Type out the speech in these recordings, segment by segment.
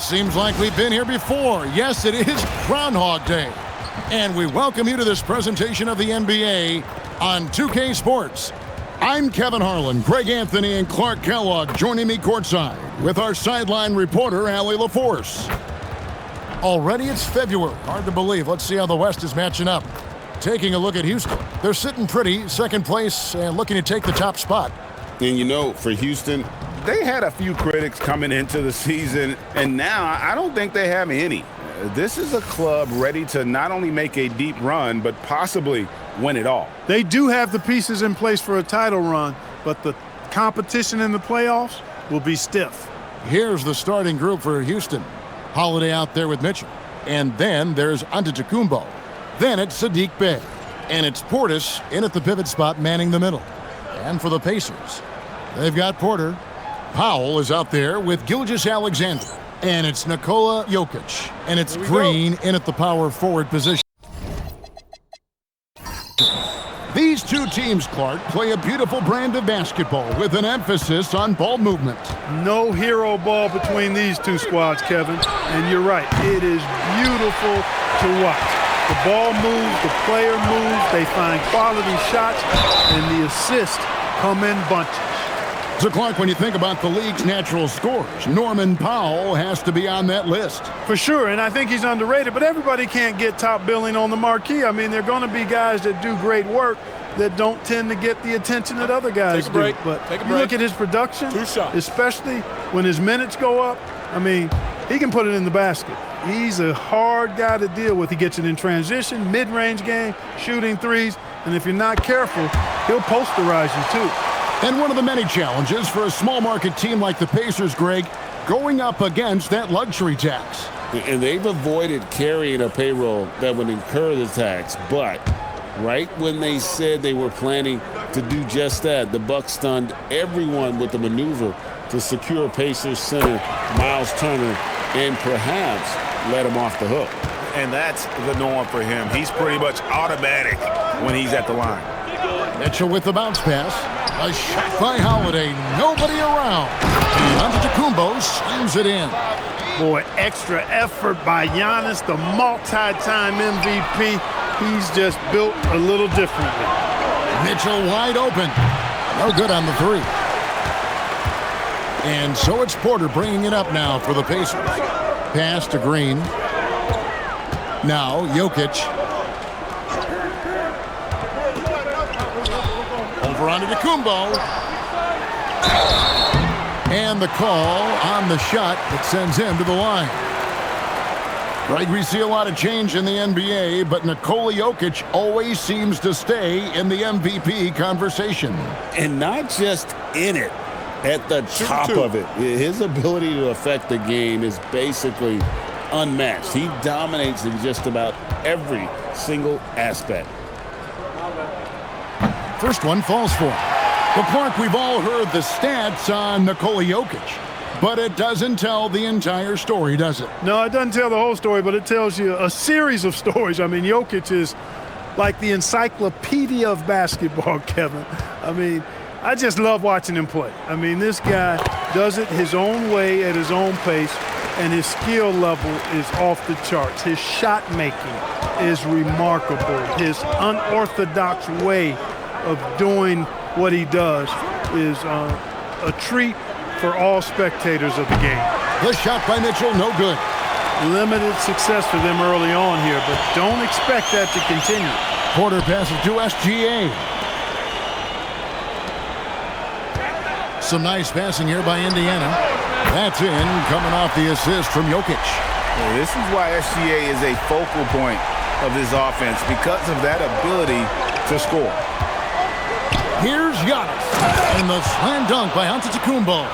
Seems like we've been here before. Yes, it is Groundhog Day. And we welcome you to this presentation of the NBA on 2K Sports. I'm Kevin Harlan, Greg Anthony, and Clark Kellogg joining me courtside with our sideline reporter, Allie LaForce. Already it's February. Hard to believe. Let's see how the West is matching up. Taking a look at Houston. They're sitting pretty, second place, and looking to take the top spot. And you know, for Houston, they had a few critics coming into the season, and now I don't think they have any. This is a club ready to not only make a deep run, but possibly win it all. They do have the pieces in place for a title run, but the competition in the playoffs will be stiff. Here's the starting group for Houston. Holiday out there with Mitchell. And then there's Antetokounmpo. Then it's Saddiq Bey. And it's Portis in at the pivot spot manning the middle. And for the Pacers, they've got Porter. Powell is out there with Gilgeous-Alexander. And it's Nikola Jokic. And it's Green in at the power forward position. These two teams, Clark, play a beautiful brand of basketball with an emphasis on ball movement. No hero ball between these two squads, Kevin. And you're right, it is beautiful to watch. The ball moves, the player moves, they find quality shots, and the assists come in bunches. So, Clark, when you think about the league's natural scorers, Norman Powell has to be on that list. For sure, and I think he's underrated, but everybody can't get top billing on the marquee. I mean, there are going to be guys that do great work that don't tend to get the attention that other guys do. But you look at his production, especially when his minutes go up, I mean, he can put it in the basket. He's a hard guy to deal with. He gets it in transition, mid-range game, shooting threes, and if you're not careful, he'll posterize you too. And one of the many challenges for a small market team like the Pacers, Greg, going up against that luxury tax. And they've avoided carrying a payroll that would incur the tax, but right when they said they were planning to do just that, the Bucks stunned everyone with the maneuver to secure Pacers center Miles Turner and perhaps let him off the hook. And that's the norm for him. He's pretty much automatic when he's at the line. Mitchell with the bounce pass. A shot by Holiday. Nobody around. Antetokounmpo slams it in. Boy, extra effort by Giannis, the multi-time MVP. He's just built a little differently. Mitchell wide open. No good on the three. And so it's Porter bringing it up now for the Pacers. Pass to Green. Now Jokic. Over onto Antetokounmpo. And the call on the shot that sends him to the line. Right, we see a lot of change in the NBA, but Nikola Jokic always seems to stay in the MVP conversation. And not just in it, at the top of it. His ability to affect the game is basically unmatched. He dominates in just about every single aspect. First one falls for him. But Clark, we've all heard the stats on Nikola Jokic, but it doesn't tell the entire story, does it? No, it doesn't tell the whole story, but it tells you a series of stories. I mean, Jokic is like the encyclopedia of basketball, Kevin. I mean, I just love watching him play. I mean, this guy does it his own way at his own pace, and his skill level is off the charts. His shot making is remarkable. His unorthodox way of doing what he does is a treat for all spectators of the game. The shot by Mitchell, no good. Limited success for them early on here, but don't expect that to continue. Porter passes to SGA. Some nice passing here by Indiana. That's in, coming off the assist from Jokic. Yeah, this is why SGA is a focal point of this offense, because of that ability to score. Here's Giannis, and the slam dunk by Antetokounmpo.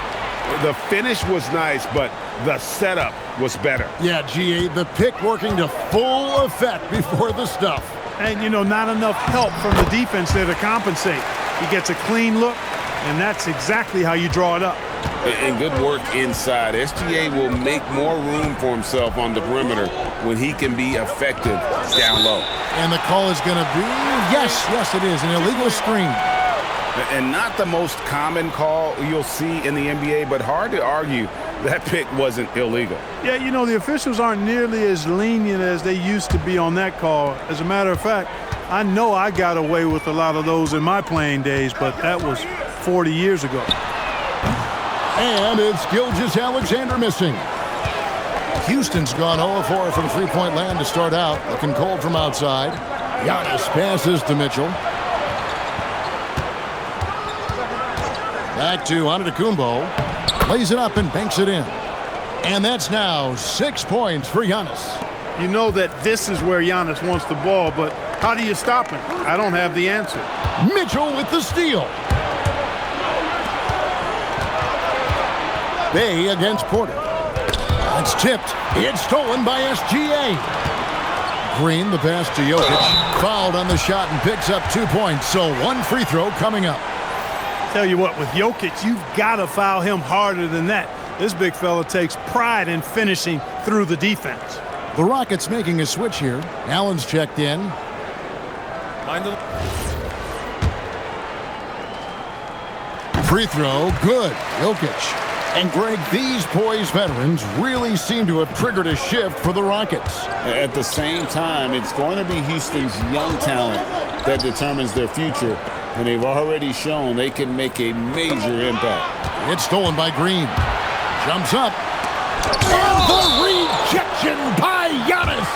The finish was nice, but the setup was better. Yeah, GA, the pick working to full effect before the stuff. And, you know, not enough help from the defense there to compensate. He gets a clean look, and that's exactly how you draw it up. And good work inside. SGA will make more room for himself on the perimeter when he can be effective down low. And the call is going to be, yes, it is, an illegal screen. And not the most common call you'll see in the NBA, but hard to argue that pick wasn't illegal. Yeah, you know, the officials aren't nearly as lenient as they used to be on that call. As a matter of fact, I know I got away with a lot of those in my playing days, but that was 40 years ago. And it's Gilgeous-Alexander missing. Houston's gone 0-4 from three-point land to start out. Looking cold from outside. Giannis passes to Mitchell. Back to Antetokounmpo. Plays it up and banks it in. And that's now 6 points for Giannis. You know that this is where Giannis wants the ball, but how do you stop him? I don't have the answer. Mitchell with the steal. Bay against Porter. It's tipped. It's stolen by SGA. Green, the pass to Jokic. Fouled on the shot and picks up 2 points. So one free throw coming up. Tell you what, with Jokic, you've got to foul him harder than that. This big fella takes pride in finishing through the defense. The Rockets making a switch here. Allen's checked in. Free throw, good. Jokic. And Greg, these poised veterans really seem to have triggered a shift for the Rockets. At the same time, it's going to be Houston's young talent that determines their future, and they've already shown they can make a major impact. It's stolen by Green. Jumps up. And the rejection by Giannis.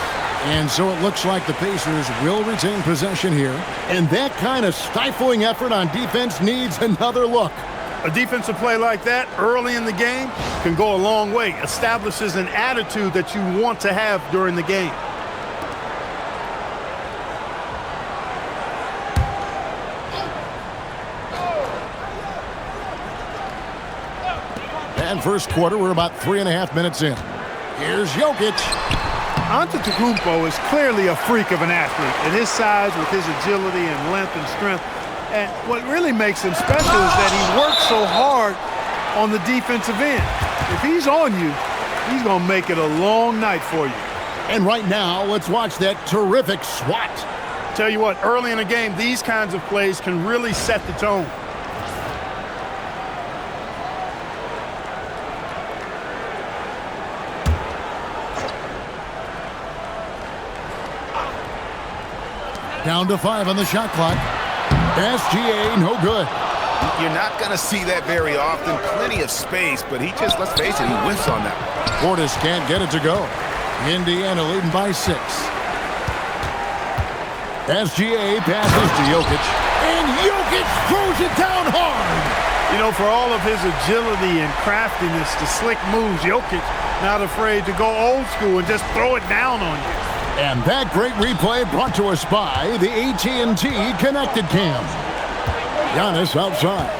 And so it looks like the Pacers will retain possession here. And that kind of stifling effort on defense needs another look. A defensive play like that early in the game can go a long way. Establishes an attitude that you want to have during the game. And first quarter, we're about 3.5 minutes in. Here's Jokic. Antetokounmpo is clearly a freak of an athlete. At his size, with his agility and length and strength. And what really makes him special is that he works so hard on the defensive end. If he's on you, he's going to make it a long night for you. And right now, let's watch that terrific swat. Tell you what, early in the game, these kinds of plays can really set the tone. Down to 5 on the shot clock. SGA, no good. You're not going to see that very often. Plenty of space, but he just, let's face it, he whiffs on that one. Portis can't get it to go. Indiana leading by 6. SGA passes to Jokic. And Jokic throws it down hard. You know, for all of his agility and craftiness, the slick moves, Jokic not afraid to go old school and just throw it down on you. And that great replay brought to us by the AT&T Connected Cam. Giannis outside.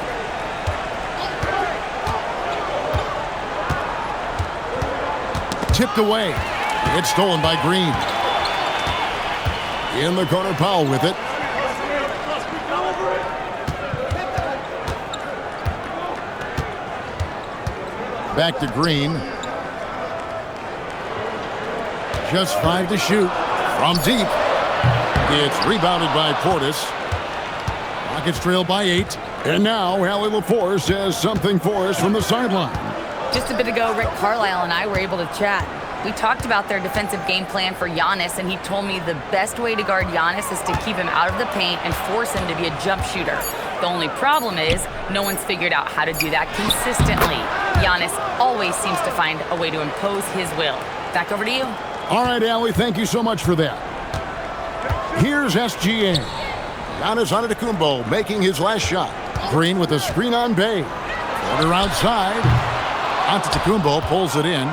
Tipped away. It's stolen by Green. In the corner, Powell with it. Back to Green. Just 5 to shoot from deep. It's rebounded by Portis. Rockets trail by 8. And now Allie LaForce says something for us from the sideline. Just a bit ago, Rick Carlisle and I were able to chat. We talked about their defensive game plan for Giannis, and he told me the best way to guard Giannis is to keep him out of the paint and force him to be a jump shooter. The only problem is no one's figured out how to do that consistently. Giannis always seems to find a way to impose his will. Back over to you. All right, Allie, thank you so much for that. Here's SGA. Giannis Antetokounmpo making his last shot. Green with a screen on Bay. Quarter outside. Antetokounmpo pulls it in.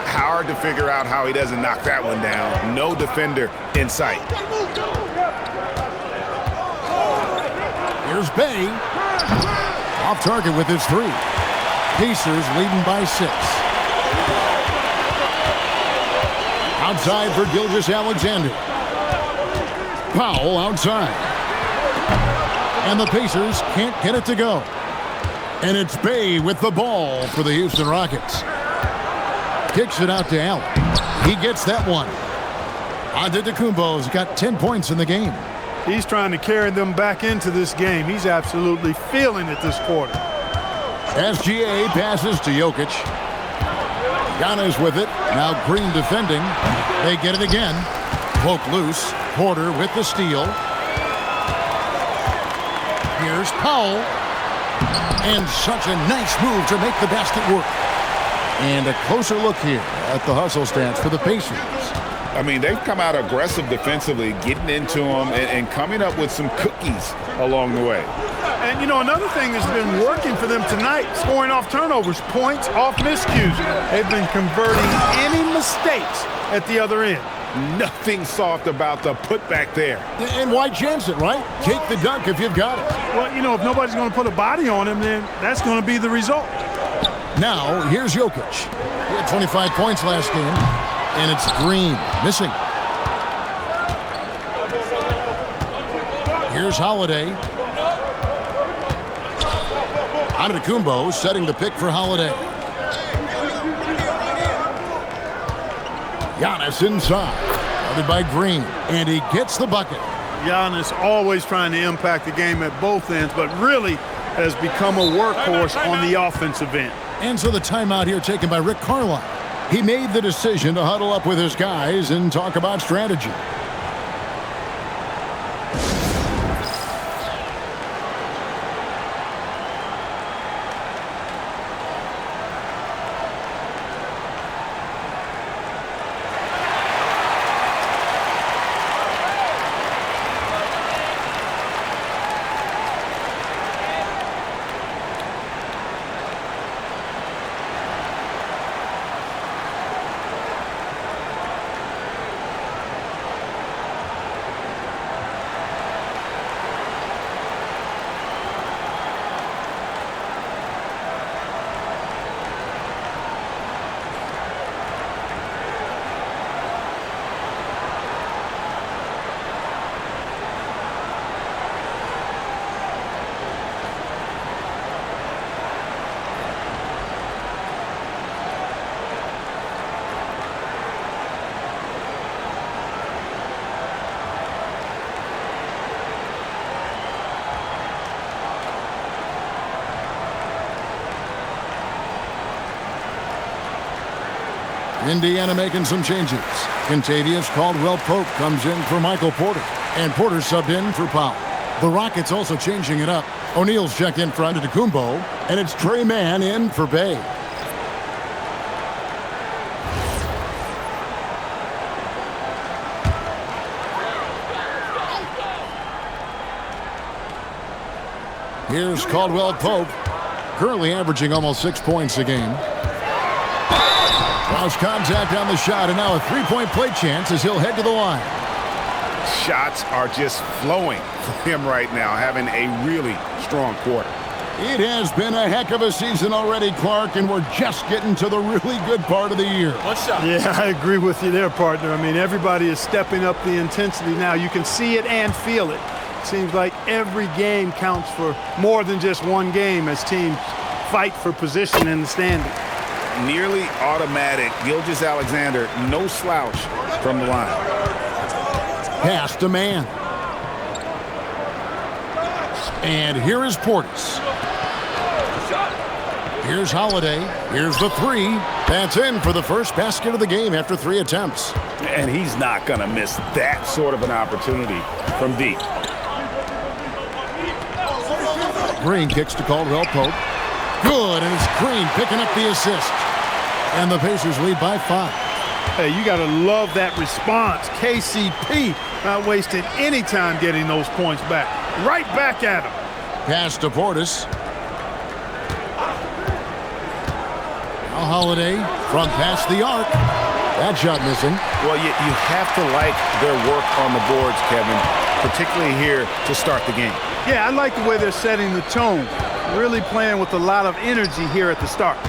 Hard to figure out how he doesn't knock that one down. No defender in sight. Here's Bay. Off target with his 3. Pacers leading by 6. Outside for Gilgeous-Alexander. Powell outside. And the Pacers can't get it to go. And it's Bay with the ball for the Houston Rockets. Kicks it out to Allen. He gets that one. Antetokounmpo's got 10 points in the game. He's trying to carry them back into this game. He's absolutely feeling it this quarter. SGA passes to Jokic. Giannis with it. Now Green defending. They get it again. Poke loose. Porter with the steal. Here's Powell. And such a nice move to make the basket work. And a closer look here at the hustle stats for the Pacers. I mean, they've come out aggressive defensively, getting into them and coming up with some cookies along the way. And, you know, another thing that's been working for them tonight, scoring off turnovers, points off miscues. They've been converting any mistakes at the other end. Nothing soft about the putback there. And why chance it, right? Take the dunk if you've got it. Well, you know, if nobody's going to put a body on him, then that's going to be the result. Now, here's Jokic. He had 25 points last game, and it's Green missing. Here's Holiday. Antetokounmpo setting the pick for Holiday. Giannis inside. Guarded by Green, and he gets the bucket. Giannis always trying to impact the game at both ends, but really has become a workhorse on the offensive end. And so the timeout here taken by Rick Carlisle. He made the decision to huddle up with his guys and talk about strategy. Indiana making some changes. Contavious Caldwell-Pope comes in for Michael Porter. And Porter subbed in for Powell. The Rockets also changing it up. O'Neal's checked in for Antetokounmpo. And it's Trey Mann in for Bay. Here's Caldwell-Pope. Currently averaging almost 6 points a game. Lost contact on the shot, and now a three-point play chance as he'll head to the line. Shots are just flowing for him right now, having a really strong quarter. It has been a heck of a season already, Clark, and we're just getting to the really good part of the year. One shot. Yeah, I agree with you there, partner. I mean, everybody is stepping up the intensity now. You can see it and feel it. Seems like every game counts for more than just one game as teams fight for position in the standing. Nearly automatic. Gilgeous-Alexander, no slouch from the line. Pass to Mann. And here is Portis. Here's Holiday. Here's the three. That's in for the first basket of the game after 3 attempts. And he's not going to miss that sort of an opportunity from deep. Green kicks to Caldwell-Pope. Good, and it's Green picking up the assist. And the Pacers lead by 5. Hey, you got to love that response. KCP not wasting any time getting those points back. Right back at him. Pass to Portis. Now Holiday from past the arc. That shot missing. Well, you have to like their work on the boards, Kevin, particularly here to start the game. Yeah, I like the way they're setting the tone. Really playing with a lot of energy here at the start.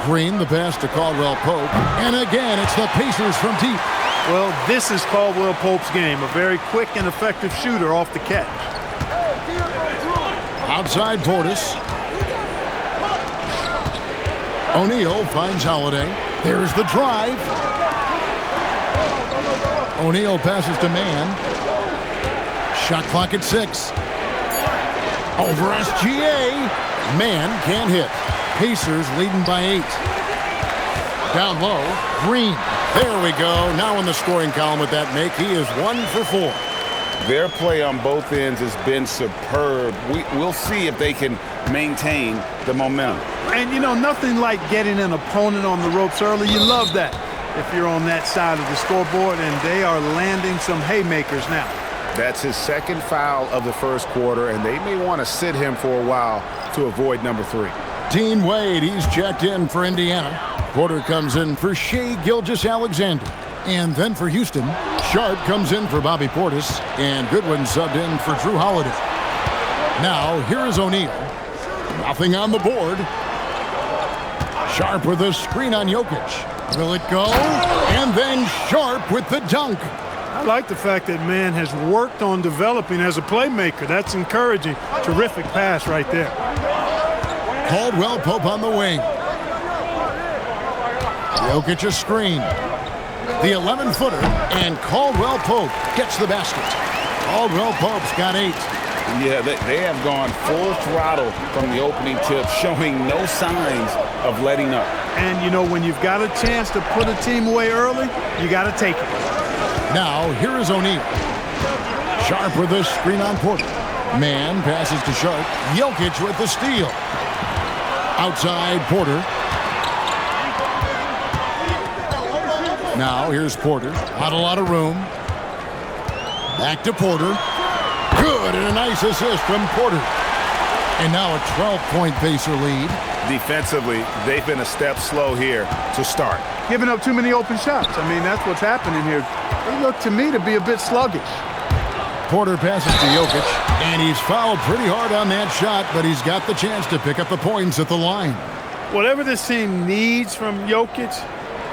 Green, the pass to Caldwell-Pope. And again, it's the Pacers from deep. Well, this is Caldwell-Pope's game. A very quick and effective shooter off the catch. Outside Portis. O'Neal finds Holiday. There's the drive. O'Neal passes to Mann. Shot clock at 6. Over SGA. Mann can't hit. Pacers leading by 8. Down low, Green. There we go. Now in the scoring column with that make. He is 1 for 4. Their play on both ends has been superb. We'll see if they can maintain the momentum. And, you know, nothing like getting an opponent on the ropes early. You love that if you're on that side of the scoreboard, and they are landing some haymakers now. That's his second foul of the first quarter, and they may want to sit him for a while to avoid number 3. Dean Wade, he's checked in for Indiana. Porter comes in for Shai Gilgeous-Alexander. And then for Houston, Sharp comes in for Bobby Portis, and Goodwin subbed in for Drew Holiday. Now, here is O'Neal. Nothing on the board. Sharp with a screen on Jokic. Will it go? And then Sharp with the dunk. I like the fact that man has worked on developing as a playmaker. That's encouraging. Terrific pass right there. Caldwell Pope on the wing. Jokic a screen. The 11-footer, and Caldwell Pope gets the basket. Caldwell Pope's got 8. Yeah, they have gone full throttle from the opening tip, showing no signs of letting up. And, you know, when you've got a chance to put a team away early, you got to take it. Now, here is O'Neal. Sharp with a screen on Porter. Man passes to Sharp. Jokic with the steal. Outside, Porter. Now, here's Porter. Not a lot of room. Back to Porter. Good, and a nice assist from Porter. And now a 12-point Pacer lead. Defensively, they've been a step slow here to start. Giving up too many open shots. I mean, that's what's happening here. They look to me to be a bit sluggish. Porter passes to Jokic, and he's fouled pretty hard on that shot, but he's got the chance to pick up the points at the line. Whatever this team needs from Jokic,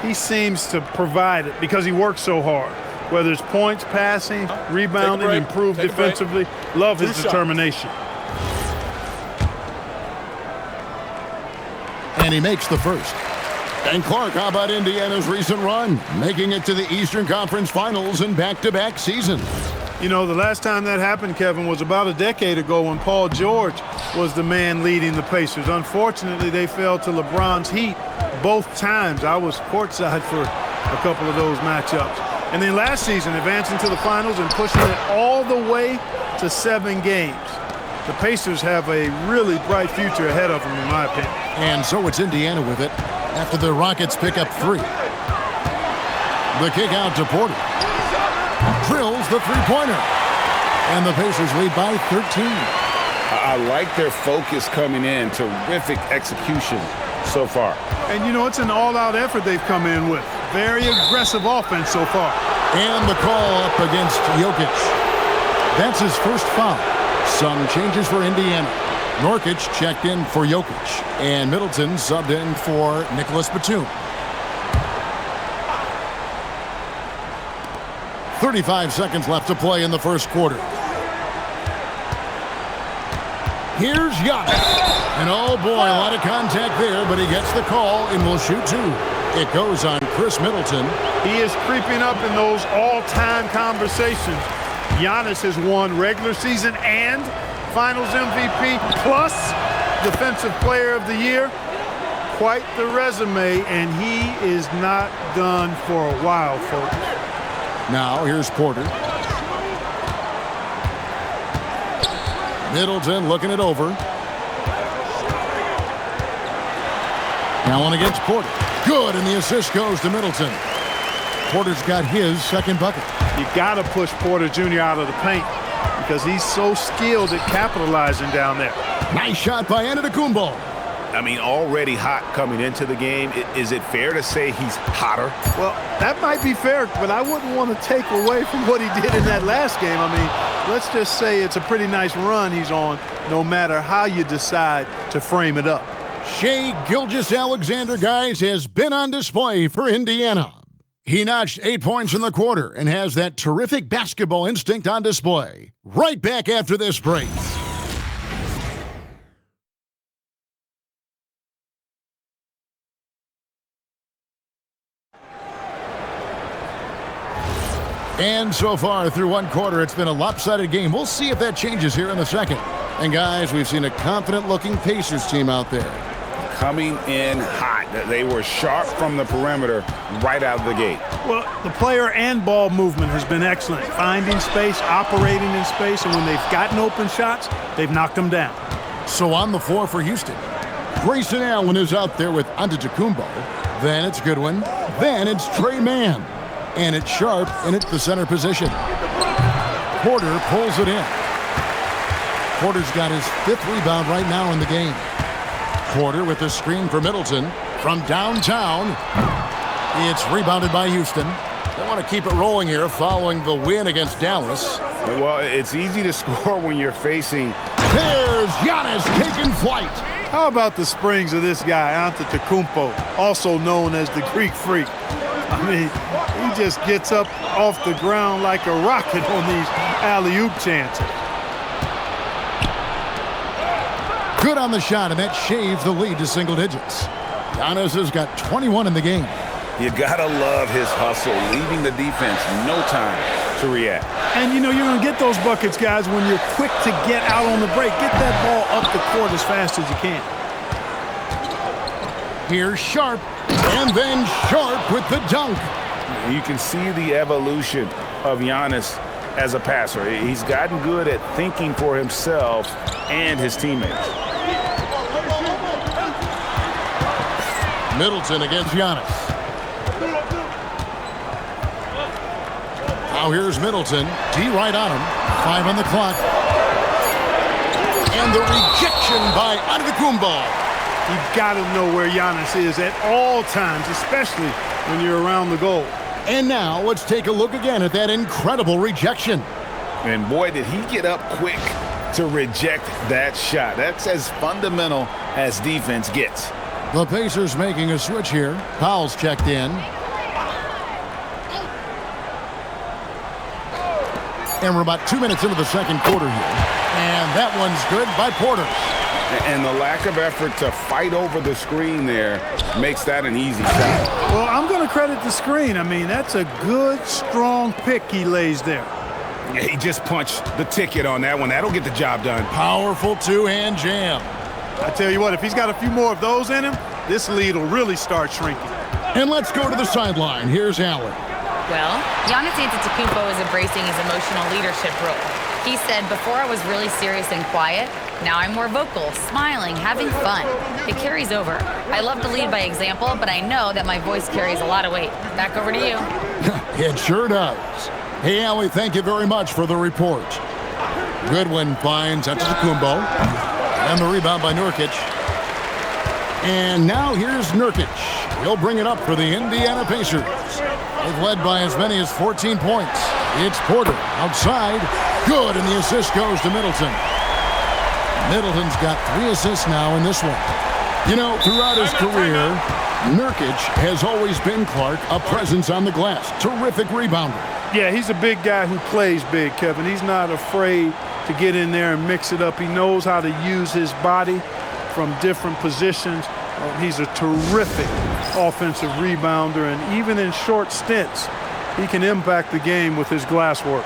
he seems to provide it because he works so hard. Whether it's points, passing, rebounding, improved defensively. Love his determination. And he makes the first. And Clark, how about Indiana's recent run? Making it to the Eastern Conference Finals in back-to-back seasons. You know, the last time that happened, Kevin, was about a decade ago when Paul George was the man leading the Pacers. Unfortunately, they fell to LeBron's Heat both times. I was courtside for a couple of those matchups. And then last season, advancing to the finals and pushing it all the way to 7 games. The Pacers have a really bright future ahead of them, in my opinion. And so it's Indiana with it after the Rockets pick up 3. The kick out to Porter. Drills the three-pointer. And the Pacers lead by 13. I like their focus coming in. Terrific execution so far. And, you know, it's an all-out effort they've come in with. Very aggressive offense so far. And the call up against Jokic. That's his first foul. Some changes for Indiana. Nurkic checked in for Jokic. And Middleton subbed in for Nicholas Batum. 35 seconds left to play in the first quarter. Here's Giannis. And oh boy, a lot of contact there, but he gets the call and will shoot 2. It goes on Chris Middleton. He is creeping up in those all-time conversations. Giannis has won regular season and Finals MVP plus Defensive Player of the Year. Quite the resume, and he is not done for a while, folks. Now here's Porter. Middleton looking it over. Now one against Porter. Good, and the assist goes to Middleton. Porter's got his second bucket. You got to push Porter Jr. out of the paint because he's so skilled at capitalizing down there. Nice shot by Antetokounmpo. I mean, already hot coming into the game. Is it fair to say he's hotter? Well, that might be fair, but I wouldn't want to take away from what he did in that last game. I mean, let's just say it's a pretty nice run he's on, no matter how you decide to frame it up. Shai Gilgeous-Alexander, guys, has been on display for Indiana. He notched 8 points in the quarter and has that terrific basketball instinct on display. Right back after this break. And so far through one quarter, it's been a lopsided game. We'll see if that changes here in the second. And guys, we've seen a confident-looking Pacers team out there. coming in hot. They were sharp from the perimeter right out of the gate. Well, the player and ball movement has been excellent. Finding space, operating in space, and when they've gotten open shots, they've knocked them down. So on the floor for Houston, Grayson Allen is out there with Antetokounmpo. Then it's Goodwin. Then it's Trey Mann. And it's Sharp in at the center position. Porter pulls it in. Porter's got his 5th rebound right now in the game. Porter with the screen for Middleton from downtown. It's rebounded by Houston. They want to keep it rolling here following the win against Dallas. Well, it's easy to score when you're facing. There's Giannis taking flight. How about the springs of this guy, Antetokounmpo, also known as the Greek Freak? I mean, he just gets up off the ground like a rocket on these alley-oop chances. Good on the shot, and that shaves the lead to single digits. Giannis has got 21 in the game. You gotta love his hustle, leaving the defense no time to react. And you know you're gonna get those buckets, guys, when you're quick to get out on the break. Get that ball up the court as fast as you can. Here's Sharp, and then Sharp with the dunk. You can see the evolution of Giannis as a passer. He's gotten good at thinking for himself and his teammates. Middleton against Giannis. Now here's Middleton. D right on him. 5 on the clock. And the rejection by Antetokounmpo. You've got to know where Giannis is at all times, especially when you're around the goal. And now let's take a look again at that incredible rejection. And boy, did he get up quick to reject that shot. That's as fundamental as defense gets. The Pacers making a switch here. Powell's checked in. And we're about 2 minutes into the second quarter here. And that one's good by Porter. And the lack of effort to fight over the screen there makes that an easy shot. Well, I'm going to credit the screen. I mean, that's a good, strong pick he lays there. Yeah, he just punched the ticket on that one. That'll get the job done. Powerful two-hand jam. I tell you what, if he's got a few more of those in him, this lead will really start shrinking. And let's go to the sideline. Here's Allen. Well, Giannis Antetokounmpo is embracing his emotional leadership role. He said, before I was really serious and quiet, now I'm more vocal, smiling, having fun. It carries over. I love to lead by example, but I know that my voice carries a lot of weight. Back over to you. It sure does. Hey, Allie, thank you very much for the report. Goodwin finds Antetokounmpo. And the rebound by Nurkic. And now here's Nurkic. He'll bring it up for the Indiana Pacers. They've led by as many as 14 points. It's Porter outside. Good, and the assist goes to Middleton. Middleton's got 3 assists now in this one. You know, throughout his career, Nurkic has always been, Clark, a presence on the glass. Terrific rebounder. Yeah, he's a big guy who plays big, Kevin. He's not afraid to get in there and mix it up. He knows how to use his body from different positions. He's a terrific offensive rebounder, and even in short stints, he can impact the game with his glass work.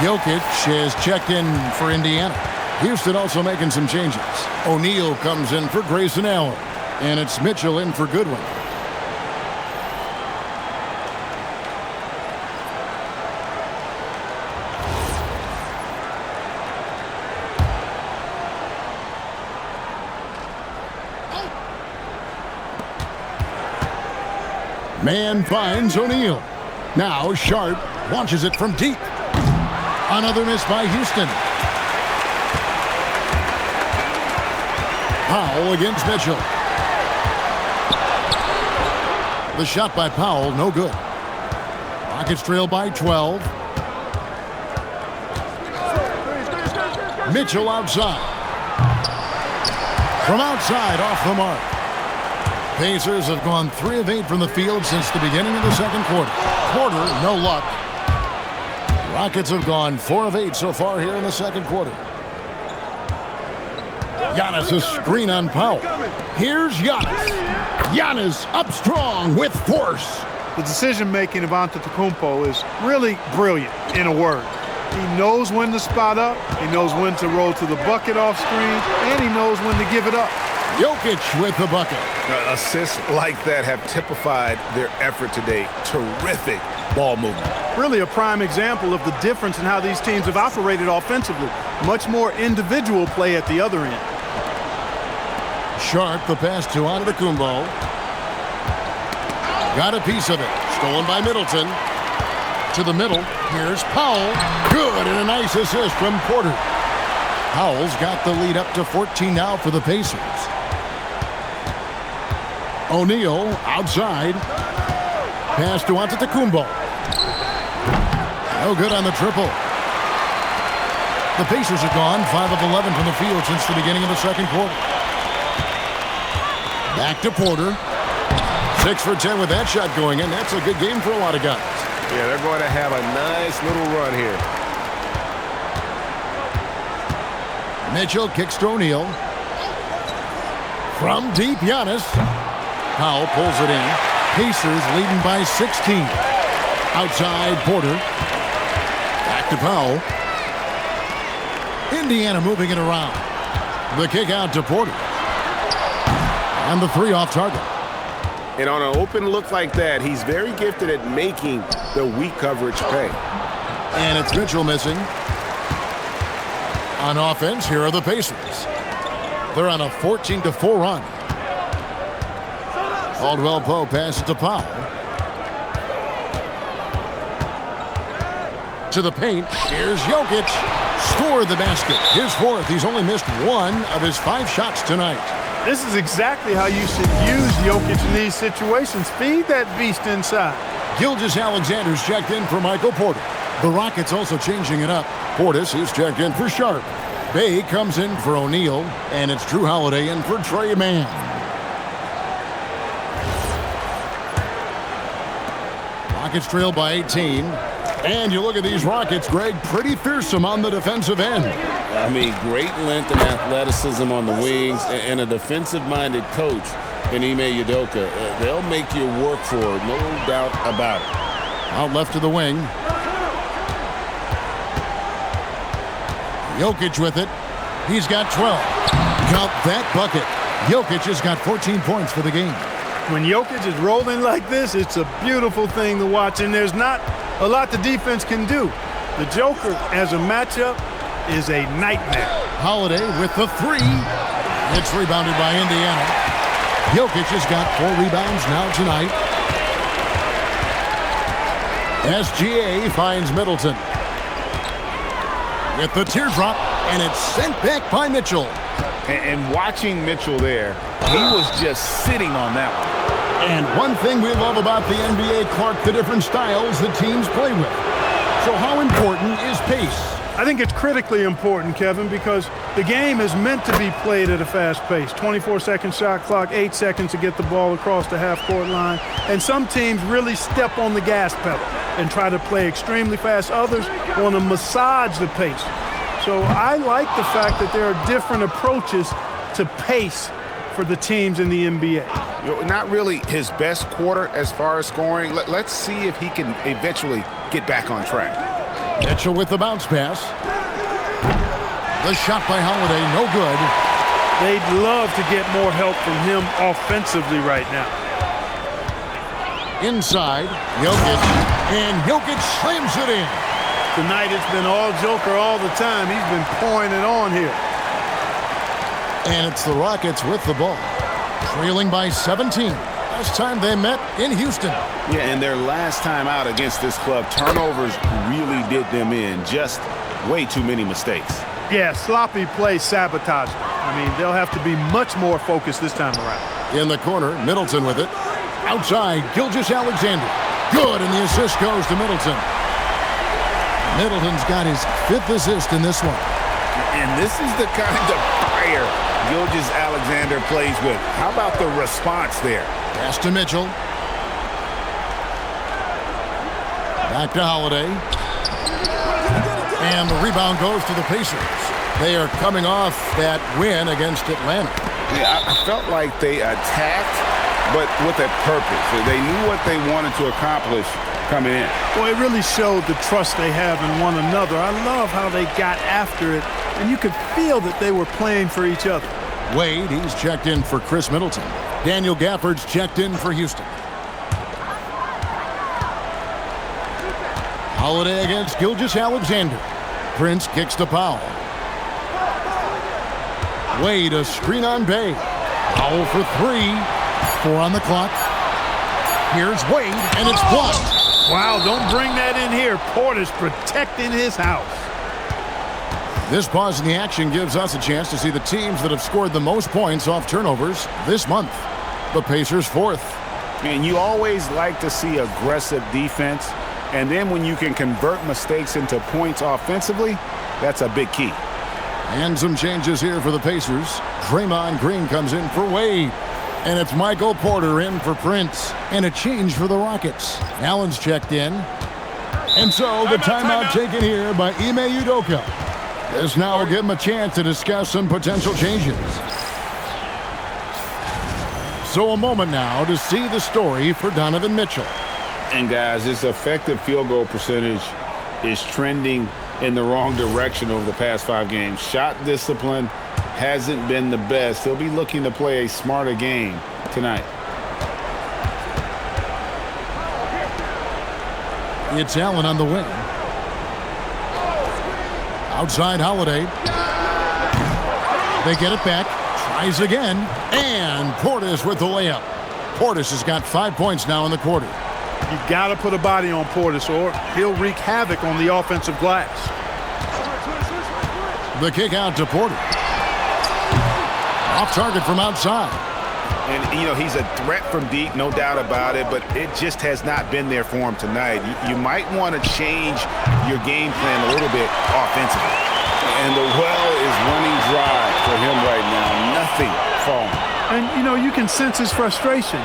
Jokic has checked in for Indiana. Houston also making some changes. O'Neal comes in for Grayson Allen. And it's Mitchell in for Goodwin. Man finds O'Neal. Now Sharp launches it from deep. Another miss by Houston. Powell against Mitchell. The shot by Powell, no good. Rockets trail by 12. Mitchell outside. From outside, off the mark. Pacers have gone 3 of 8 from the field since the beginning of the second quarter. No luck. Rockets have gone 4 of 8 so far here in the second quarter. Giannis a screen on Powell. Here's Giannis. Giannis up strong with force. The decision-making of Antetokounmpo is really brilliant, in a word. He knows when to spot up, he knows when to roll to the bucket off screen, and he knows when to give it up. Jokic with the bucket. Assists like that have typified their effort today. Terrific ball movement. Really a prime example of the difference in how these teams have operated offensively. Much more individual play at the other end. Sharp, the pass to Antetokounmpo. Got a piece of it. Stolen by Middleton. To the middle. Here's Powell. Good, and a nice assist from Porter. Powell's got the lead up to 14 now for the Pacers. O'Neal outside. Pass to Antetokounmpo. No good on the triple. The Pacers have gone 5 of 11 from the field since the beginning of the second quarter. Back to Porter. 6 for 10 with that shot going in. That's a good game for a lot of guys. Yeah, they're going to have a nice little run here. Mitchell kicks to O'Neal. From deep, Giannis. Powell pulls it in. Pacers leading by 16. Outside, Porter. Back to Powell. Indiana moving it around. The kick out to Porter. And the 3 off target. And on an open look like that, he's very gifted at making the weak coverage pay. And it's Mitchell missing. On offense, here are the Pacers. They're on a 14-4 run. Caldwell Pope passes to Powell. To the paint. Here's Jokic. Scored the basket. His 4th. He's only missed 1 of his 5 shots tonight. This is exactly how you should use Jokic in these situations. Feed that beast inside. Gilgeous-Alexander's checked in for Michael Porter. The Rockets also changing it up. Portis is checked in for Sharp. Bay comes in for O'Neal, and it's Drew Holiday in for Trey Mann. Rockets trail by 18. And you look at these Rockets, Greg, pretty fearsome on the defensive end. I mean, great length and athleticism on the wings, and a defensive-minded coach in Ime Udoka. They'll make you work for it, no doubt about it. Out left to the wing. Jokic with it. He's got 12. Count that bucket. Jokic has got 14 points for the game. When Jokic is rolling like this, it's a beautiful thing to watch, and there's not a lot the defense can do. The Joker, as a matchup, is a nightmare. Holiday with the 3. It's rebounded by Indiana. Jokic has got 4 rebounds now tonight. SGA finds Middleton. With the teardrop, and it's sent back by Mitchell. And watching Mitchell there, he was just sitting on that one. And one thing we love about the NBA, Clark, the different styles that teams play with. So how important is pace? I think it's critically important, Kevin, because the game is meant to be played at a fast pace. 24-second shot clock, 8 seconds to get the ball across the half-court line. And some teams really step on the gas pedal and try to play extremely fast. Others want to massage the pace. So I like the fact that there are different approaches to pace for the teams in the NBA. Not really his best quarter as far as scoring. Let's see if he can eventually get back on track. Mitchell with the bounce pass. The shot by Holiday, no good. They'd love to get more help from him offensively right now. Inside, Jokic, and Jokic slams it in. Tonight it's been all Joker all the time. He's been pouring it on here. And it's the Rockets with the ball, trailing by 17. last time they met in Houston. Yeah, and their last time out against this club, turnovers really did them in. Just way too many mistakes. Yeah, sloppy play sabotage. I mean, they'll have to be much more focused this time around. In the corner, Middleton with it. Outside, Gilgeous-Alexander. Good, and the assist goes to Middleton. Middleton's got his 5th assist in this one. And this is the kind of fire Gilgeous-Alexander plays with. How about the response there? Pass to Mitchell. Back to Holiday. And the rebound goes to the Pacers. They are coming off that win against Atlanta. Yeah, I felt like they attacked, but with a purpose. They knew what they wanted to accomplish coming in. Well, it really showed the trust they have in one another. I love how they got after it, and you could feel that they were playing for each other. Wade, he's checked in for Chris Middleton. Daniel Gafford's checked in for Houston. Holiday against Gilgeous-Alexander. Prince kicks to Powell. Wade, a screen on Bay. Powell for 3. 4 on the clock. Here's Wade, and it's blocked. Wow, don't bring that in here. Porter's protecting his house. This pause in the action gives us a chance to see the teams that have scored the most points off turnovers this month. The Pacers 4th. And you always like to see aggressive defense. And then when you can convert mistakes into points offensively, that's a big key. And some changes here for the Pacers. Draymond Green comes in for Wade. And it's Michael Porter in for Prince. And a change for the Rockets. Allen's checked in. And so the timeout taken here by Ime Udoka. This now will give him a chance to discuss some potential changes. So a moment now to see the story for Donovan Mitchell. And guys, his effective field goal percentage is trending in the wrong direction over the past 5 games. Shot discipline hasn't been the best. He'll be looking to play a smarter game tonight. It's Allen on the wing. Outside Holiday. They get it back. Tries again. And Portis with the layup. Portis has got 5 points now in the quarter. You got to put a body on Portis or he'll wreak havoc on the offensive glass. The kick out to Porter. Off target from outside. And, you know, he's a threat from deep, no doubt about it, but it just has not been there for him tonight. You might want to change your game plan a little bit offensively. And the well is running dry for him right now. Nothing falling. And, you know, you can sense his frustration.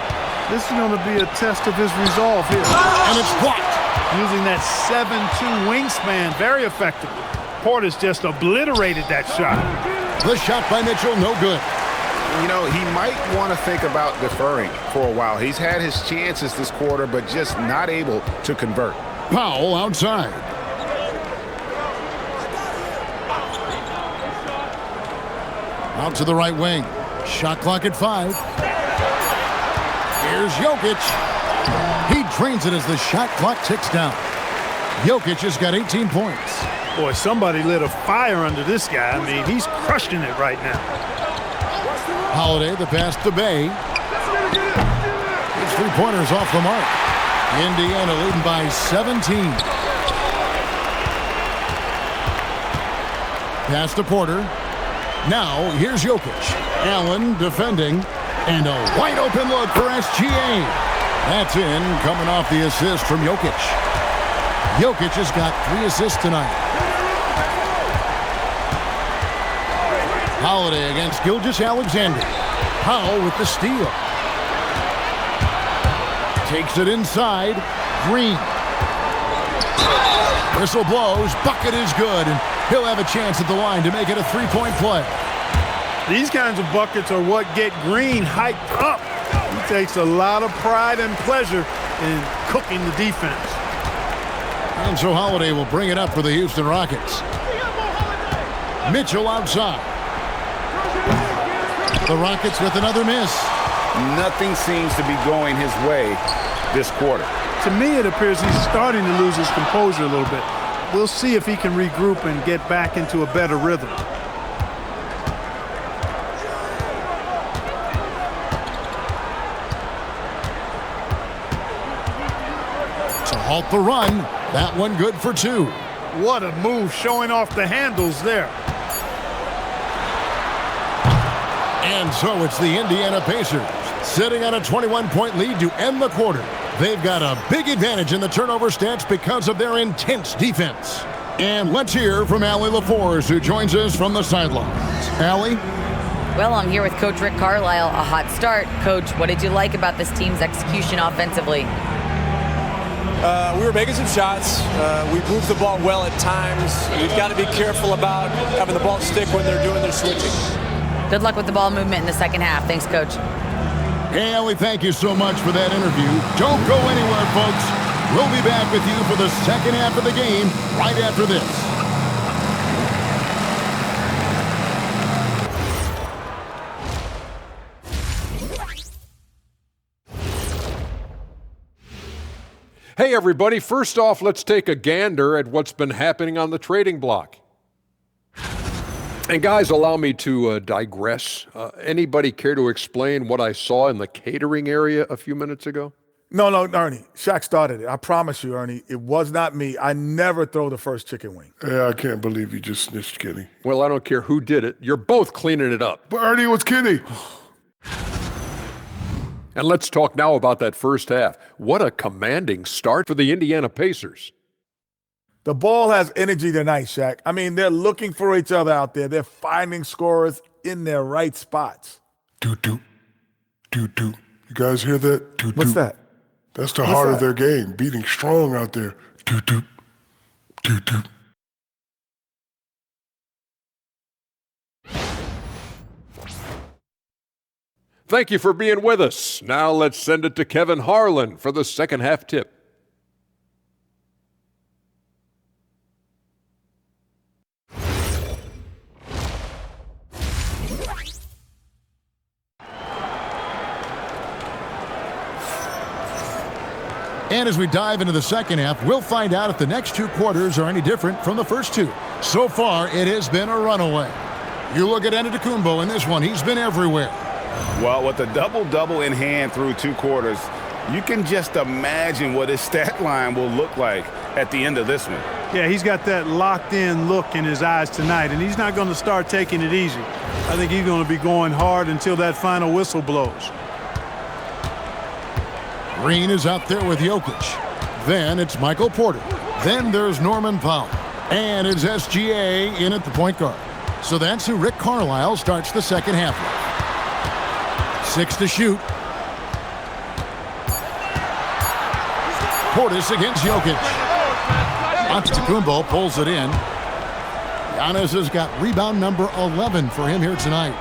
This is going to be a test of his resolve here. And it's blocked. Using that 7'2" wingspan very effectively. Portis just obliterated that shot. The shot by Mitchell, no good. You know, he might want to think about deferring for a while. He's had his chances this quarter, but just not able to convert. Powell outside. Out to the right wing. Shot clock at 5. Here's Jokic. He drains it as the shot clock ticks down. Jokic has got 18 points. Boy, somebody lit a fire under this guy. I mean, he's crushing it right now. Holiday, the pass to Bay. His 3-pointers off the mark. Indiana leading by 17. Pass to Porter. Now, here's Jokic. Allen defending. And a wide open look for SGA. That's in, coming off the assist from Jokic. Jokic has got 3 assists tonight. Holiday against Gilgeous-Alexander. Powell with the steal. Takes it inside. Green. Whistle blows. Bucket is good. And he'll have a chance at the line to make it a 3-point play. These kinds of buckets are what get Green hyped up. He takes a lot of pride and pleasure in cooking the defense. And so Holiday will bring it up for the Houston Rockets. Mitchell outside. The Rockets with another miss. Nothing seems to be going his way this quarter. To me, it appears he's starting to lose his composure a little bit. We'll see if he can regroup and get back into a better rhythm. halt the run. That one good for 2. What a move, showing off the handles there. And so it's the Indiana Pacers sitting on a 21-point lead to end the quarter. They've got a big advantage in the turnover stats because of their intense defense. And let's hear from Allie LaForce, who joins us from the sidelines. Allie? Well, I'm here with Coach Rick Carlisle. A hot start. Coach, what did you like about this team's execution offensively? We were making some shots. We moved the ball well at times. You've got to be careful about having the ball stick when they're doing their switching. Good luck with the ball movement in the second half. Thanks, Coach. Hey, Allie, thank you so much for that interview. Don't go anywhere, folks. We'll be back with you for the second half of the game right after this. Hey, everybody. First off, let's take a gander at what's been happening on the trading block. And guys, allow me to digress. Anybody care to explain what I saw in the catering area a few minutes ago? No, Ernie. Shaq started it. I promise you, Ernie, it was not me. I never throw the first chicken wing. Yeah, I can't believe you just snitched Kenny. Well, I don't care who did it. You're both cleaning it up. But Ernie, it was Kenny. And let's talk now about that first half. What a commanding start for the Indiana Pacers. The ball has energy tonight, Shaq. I mean, they're looking for each other out there. They're finding scorers in their right spots. Doo-doo. Doo-doo. You guys hear that? Doo-doo. What's that? That's the heart of their game, beating strong out there. Doo-doo. Doo-doo. Thank you for being with us. Now let's send it to Kevin Harlan for the second half tip. And as we dive into the second half, we'll find out if the next 2 quarters are any different from the first 2. So far, it has been a runaway. You look at Antetokounmpo in this one. He's been everywhere. Well, with a double-double in hand through 2 quarters, you can just imagine what his stat line will look like at the end of this one. Yeah, he's got that locked-in look in his eyes tonight, and he's not going to start taking it easy. I think he's going to be going hard until that final whistle blows. Green is out there with Jokic. Then it's Michael Porter. Then there's Norman Powell. And it's SGA in at the point guard. So that's who Rick Carlisle starts the second half with. 6 to shoot. Portis against Jokic. Antetokounmpo pulls it in. Giannis has got rebound number 11 for him here tonight.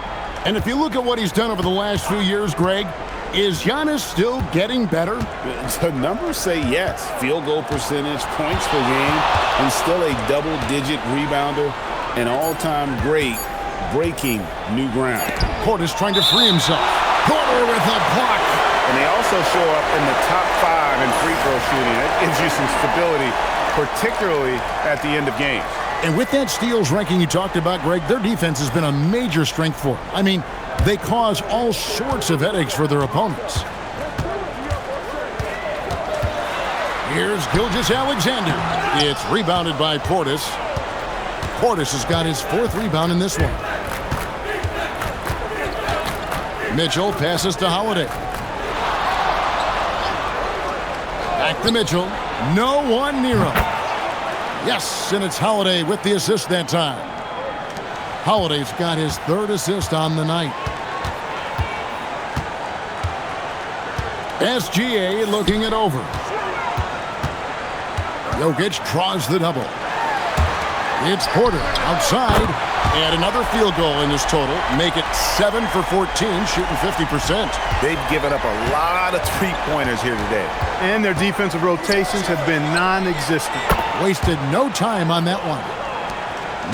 And if you look at what he's done over the last few years, Greg, is Giannis still getting better? The numbers say yes. Field goal percentage, points per game, and still a double-digit rebounder, an all-time great, breaking new ground. Portis trying to free himself. Porter with a block. And they also show up in the top 5 in free throw shooting. That gives you some stability, particularly at the end of games. And with that steals ranking you talked about, Greg, their defense has been a major strength for them. I mean, they cause all sorts of headaches for their opponents. Here's Gilgeous-Alexander. It's rebounded by Portis. Portis has got his 4th rebound in this one. Mitchell passes to Holiday. Back to Mitchell. No one near him. Yes, and it's Holiday with the assist that time. Holiday's got his 3rd assist on the night. SGA looking it over. Jokic draws the double. It's Porter outside, and another field goal in this total. Make it 7 for 14, shooting 50%. They've given up a lot of three-pointers here today. And their defensive rotations have been non-existent. Wasted no time on that one.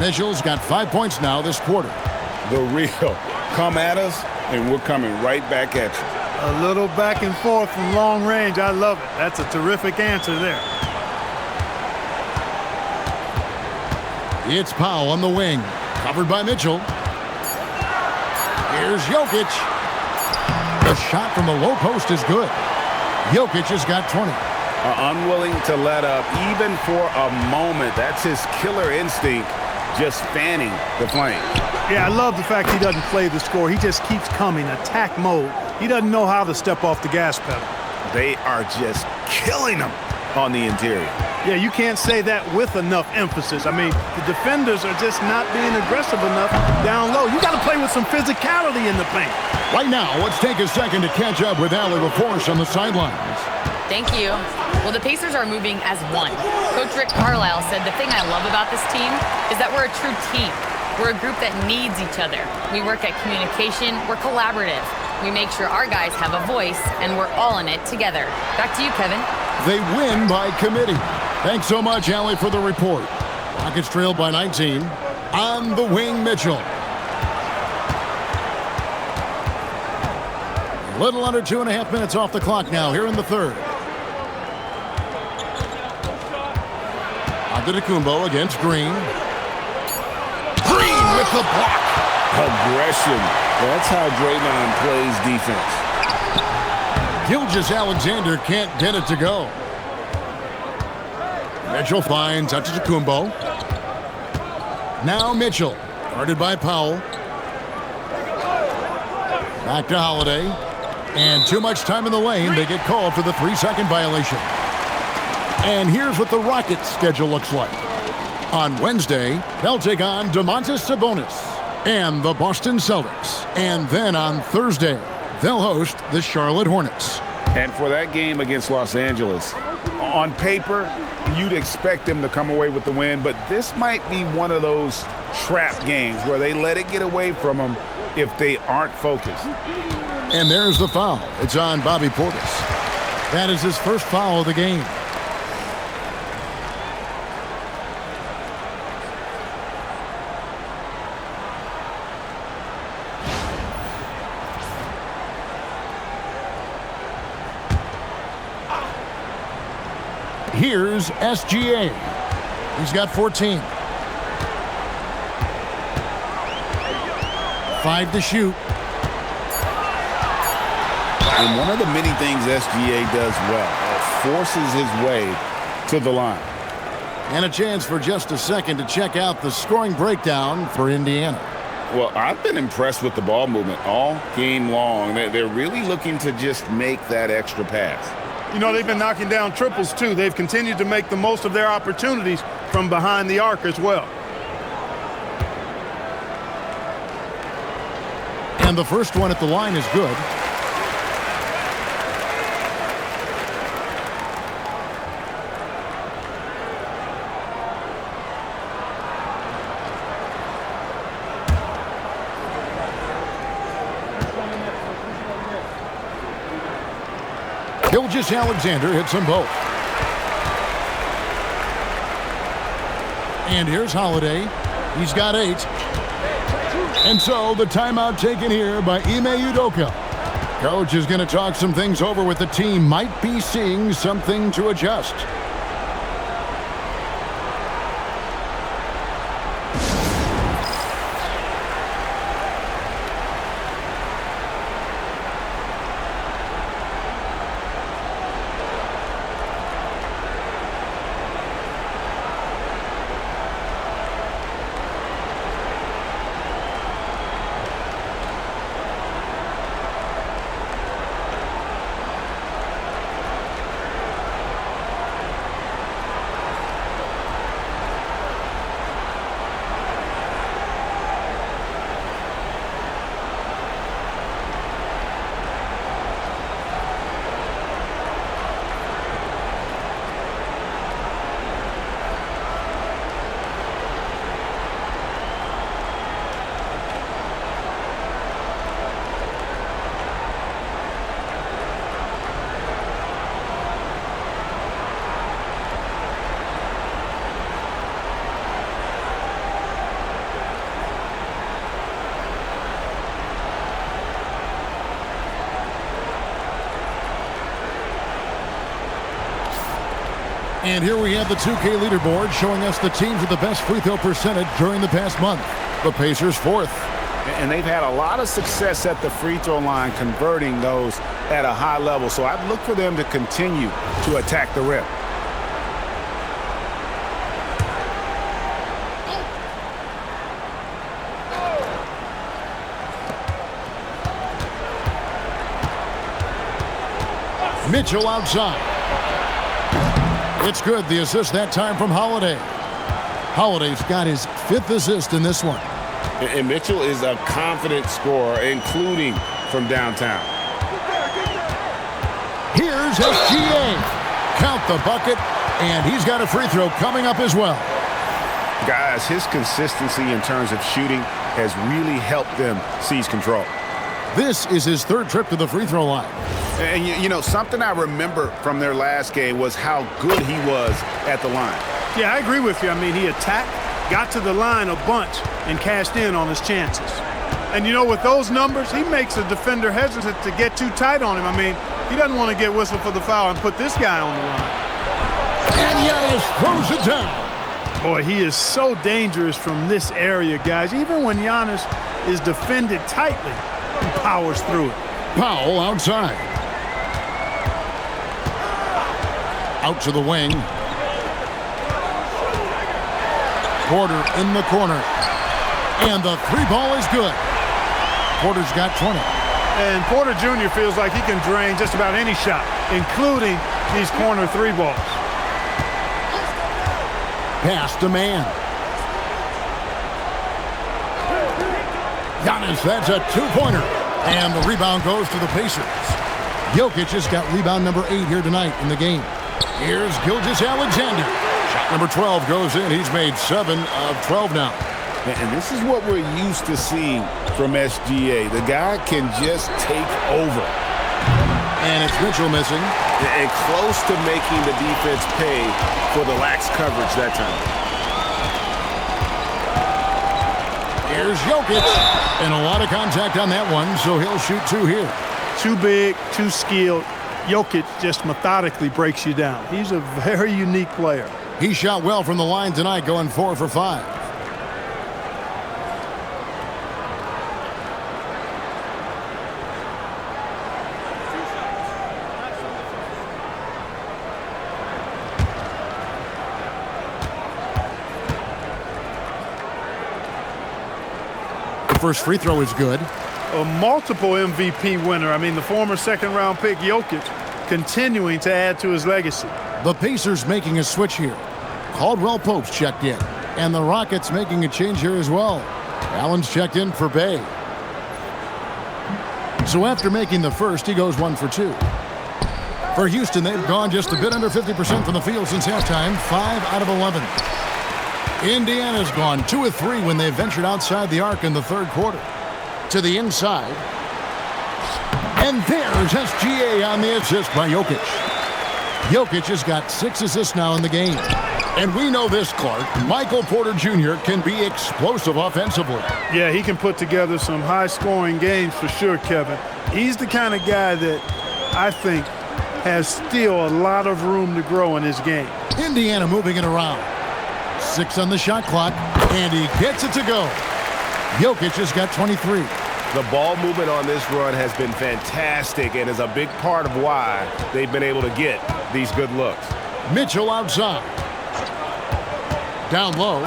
Mitchell's got 5 points now this quarter. The real. Come at us, and we're coming right back at you. A little back and forth from long range. I love it. That's a terrific answer there. It's Powell on the wing, covered by Mitchell. Here's Jokic. The shot from the low post is good. Jokic has got 20. are unwilling to let up even for a moment. That's his killer instinct, just fanning the flame. Yeah, I love the fact he doesn't play the score. He just keeps coming, attack mode. He doesn't know how to step off the gas pedal. They are just killing him on the interior. Yeah, you can't say that with enough emphasis. I mean, the defenders are just not being aggressive enough down low. You got to play with some physicality in the paint. Right now, let's take a second to catch up with Allie LaForce on the sidelines. Thank you. Well, the Pacers are moving as one. Coach Rick Carlisle said the thing I love about this team is that we're a true team. We're a group that needs each other. We work at communication. We're collaborative. We make sure our guys have a voice, and we're all in it together. Back to you, Kevin. They win by committee. Thanks so much, Allie, for the report. Rockets trail by 19. On the wing, Mitchell. A little under 2.5 minutes off the clock now here in the third. Antetokounmpo against Green. Green with the block. Aggression. That's how Draymond plays defense. Gilgeous-Alexander can't get it to go. Mitchell finds Antetokounmpo. Now Mitchell, guarded by Powell. Back to Holiday. And too much time in the lane. They get called for the 3-second violation. And here's what the Rockets' schedule looks like. On Wednesday, they'll take on Domantas Sabonis and the Boston Celtics. And then on Thursday, they'll host the Charlotte Hornets. And for that game against Los Angeles, on paper, you'd expect them to come away with the win, but this might be one of those trap games where they let it get away from them if they aren't focused. And there's the foul. It's on Bobby Portis. That is his first foul of the game. Here's SGA. He's got 14. 5 to shoot. And one of the many things SGA does well, forces his way to the line. And a chance for just a second to check out the scoring breakdown for Indiana. Well, I've been impressed with the ball movement all game long. They're really looking to just make that extra pass. You know, they've been knocking down triples, too. They've continued to make the most of their opportunities from behind the arc as well. And the first one at the line is good. Gilgeous-Alexander hits them both. And here's Holiday. He's got 8. And so the timeout taken here by Ime Udoka. Coach is going to talk some things over with the team. Might be seeing something to adjust. And here we have the 2K leaderboard showing us the teams with the best free throw percentage during the past month. The Pacers 4th. And they've had a lot of success at the free throw line converting those at a high level. So I'd look for them to continue to attack the rim. Mitchell outside. It's good. The assist that time from Holiday. Holiday's got his 5th assist in this one. And Mitchell is a confident scorer, including from downtown. Here's SGA. Count the bucket, and he's got a free throw coming up as well. Guys, his consistency in terms of shooting has really helped them seize control. This is his 3rd trip to the free throw line. And, you know, something I remember from their last game was how good he was at the line. Yeah, I agree with you. I mean, he attacked, got to the line a bunch, and cashed in on his chances. And, you know, with those numbers, he makes a defender hesitant to get too tight on him. I mean, he doesn't want to get whistled for the foul and put this guy on the line. And Giannis throws it down. Boy, he is so dangerous from this area, guys. Even when Giannis is defended tightly, he powers through it. Powell outside. Out to the wing. Porter in the corner. And the 3-ball is good. Porter's got 20. And Porter Jr. feels like he can drain just about any shot, including these corner 3-balls. Pass to man. Giannis, that's a 2-pointer. And the rebound goes to the Pacers. Jokic has got rebound number 8 here tonight in the game. Here's Gilgeous-Alexander. Shot number 12 goes in. He's made 7 of 12 now. And this is what we're used to seeing from SGA. The guy can just take over. And it's Mitchell missing. And close to making the defense pay for the lax coverage that time. Here's Jokic. And a lot of contact on that one, so he'll shoot 2 here. Too big, too skilled. Jokic just methodically breaks you down. He's a very unique player. He shot well from the line tonight, going 4 for 5. The first free throw is good. A multiple MVP winner. I mean, the former 2nd-round pick Jokic continuing to add to his legacy. The Pacers making a switch here. Caldwell Pope's checked in. And the Rockets making a change here as well. Allen's checked in for Bay. So after making the first, he goes 1 for 2. For Houston, they've gone just a bit under 50% from the field since halftime, 5 out of 11. Indiana's gone 2 of 3 when they ventured outside the arc in the 3rd quarter. To the inside. And there's SGA on the assist by Jokic. Jokic has got 6 assists now in the game. And we know this, Clark. Michael Porter Jr. can be explosive offensively. Yeah, he can put together some high-scoring games for sure, Kevin. He's the kind of guy that I think has still a lot of room to grow in his game. Indiana moving it around. 6 on the shot clock, and he gets it to go. Jokic has got 23. The ball movement on this run has been fantastic and is a big part of why they've been able to get these good looks. Mitchell outside. Down low.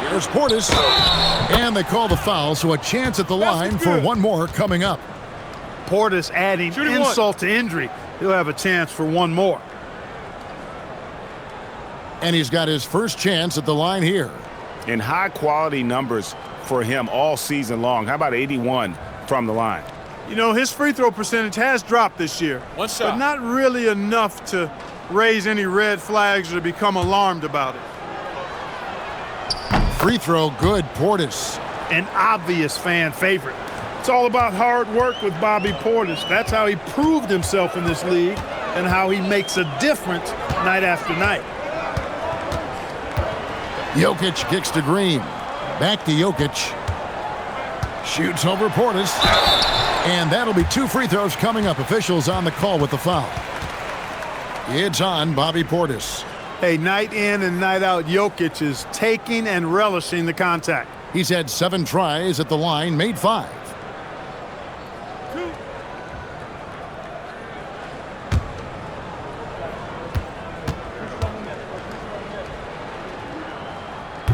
Here's Portis. And they call the foul, so a chance at the line for one more coming up. Portis adding insult to injury. He'll have a chance for one more. And he's got his first chance at the line here. In high-quality numbers for him all season long. How about 81 from the line? You know, his free throw percentage has dropped this year. One shot. But not really enough to raise any red flags or become alarmed about it. Free throw good, Portis. An obvious fan favorite. It's all about hard work with Bobby Portis. That's how he proved himself in this league and how he makes a difference night after night. Jokic kicks to Green. Back to Jokic. Shoots over Portis. And that'll be 2 free throws coming up. Officials on the call with the foul. It's on Bobby Portis. Hey, night in and night out, Jokic is taking and relishing the contact. He's had 7 tries at the line, made 5.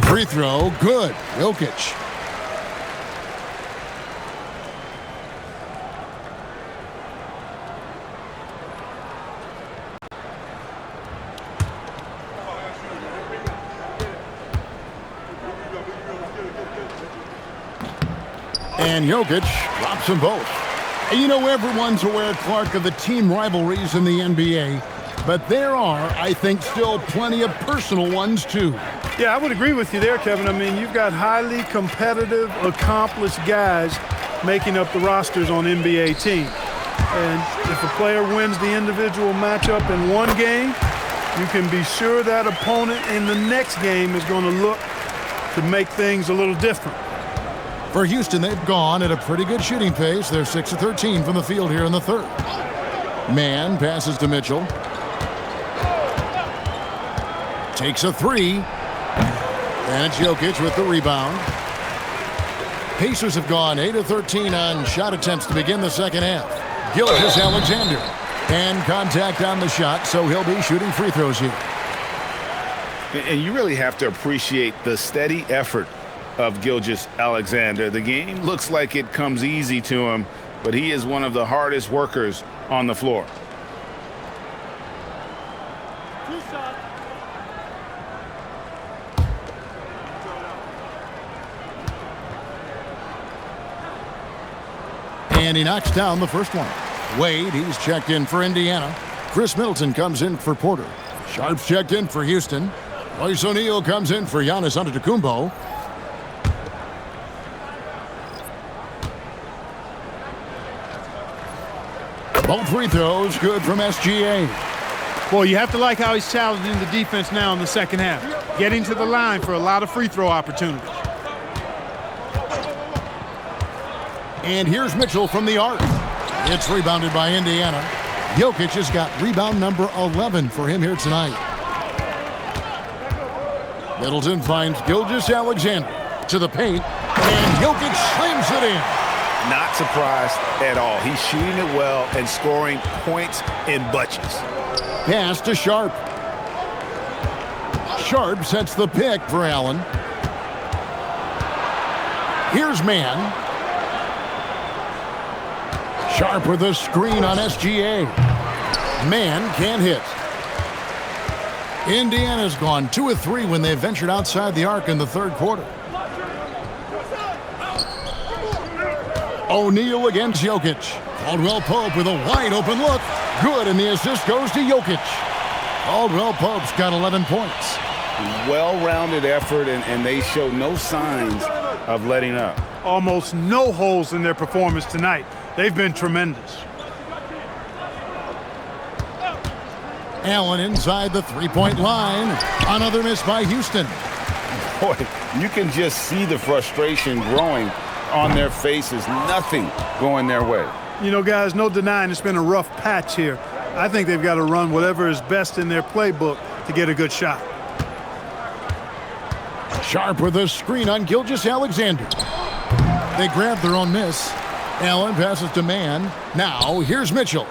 Free throw, good. Jokic. And Jokic drops them both. And you know, everyone's aware, Clark, of the team rivalries in the NBA. But there are, I think, still plenty of personal ones, too. Yeah, I would agree with you there, Kevin. I mean, you've got highly competitive, accomplished guys making up the rosters on NBA teams. And if a player wins the individual matchup in one game, you can be sure that opponent in the next game is going to look to make things a little different. For Houston, they've gone at a pretty good shooting pace. They're 6 of 13 from the field here in the third. Man passes to Mitchell. Takes a 3. And it's Jokic with the rebound. Pacers have gone 8 of 13 on shot attempts to begin the second half. Gilgeous-Alexander. And contact on the shot, so he'll be shooting free throws here. And you really have to appreciate the steady effort of Gilgeous-Alexander. The game looks like it comes easy to him, but he is one of the hardest workers on the floor. And he knocks down the first one. Wade, he's checked in for Indiana. Chris Middleton comes in for Porter. Sharp's checked in for Houston. Royce O'Neal comes in for Giannis Antetokounmpo. Both free throws good from SGA. Well, you have to like how he's challenging the defense now in the second half. Getting to the line for a lot of free throw opportunities. And here's Mitchell from the arc. It's rebounded by Indiana. Jokic has got rebound number 11 for him here tonight. Middleton finds Gilgeous-Alexander to the paint, and Jokic slams it in. Not surprised at all. He's shooting it well and scoring points in bunches. Pass to Sharp. Sharp sets the pick for Allen. Here's Man. Sharp with a screen on SGA. Man can't hit. Indiana's gone 2 of 3 when they ventured outside the arc in the third quarter. O'Neal against Jokic. Caldwell Pope with a wide open look. Good, and the assist goes to Jokic. Caldwell Pope's got 11 points. Well-rounded effort, and they show no signs of letting up. Almost no holes in their performance tonight. They've been tremendous. Allen inside the three-point line. Another miss by Houston. Boy, you can just see the frustration growing on their faces. Nothing going their way. You know, guys, no denying it's been a rough patch here. I think they've got to run whatever is best in their playbook to get a good shot. Sharp with a screen on Gilgeous-Alexander. They grab their own miss. Allen passes to Man. Now, here's Mitchell.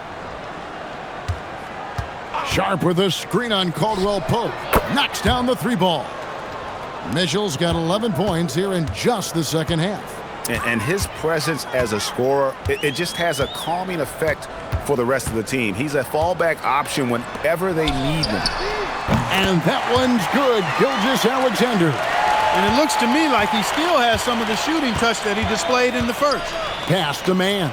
Sharp with a screen on Caldwell Pope. Knocks down the 3 ball. Mitchell's got 11 points here in just the second half. And his presence as a scorer, it just has a calming effect for the rest of the team. He's a fallback option whenever they need him. And that one's good. Gilgeous-Alexander. And it looks to me like he still has some of the shooting touch that he displayed in the first. Pass to Man.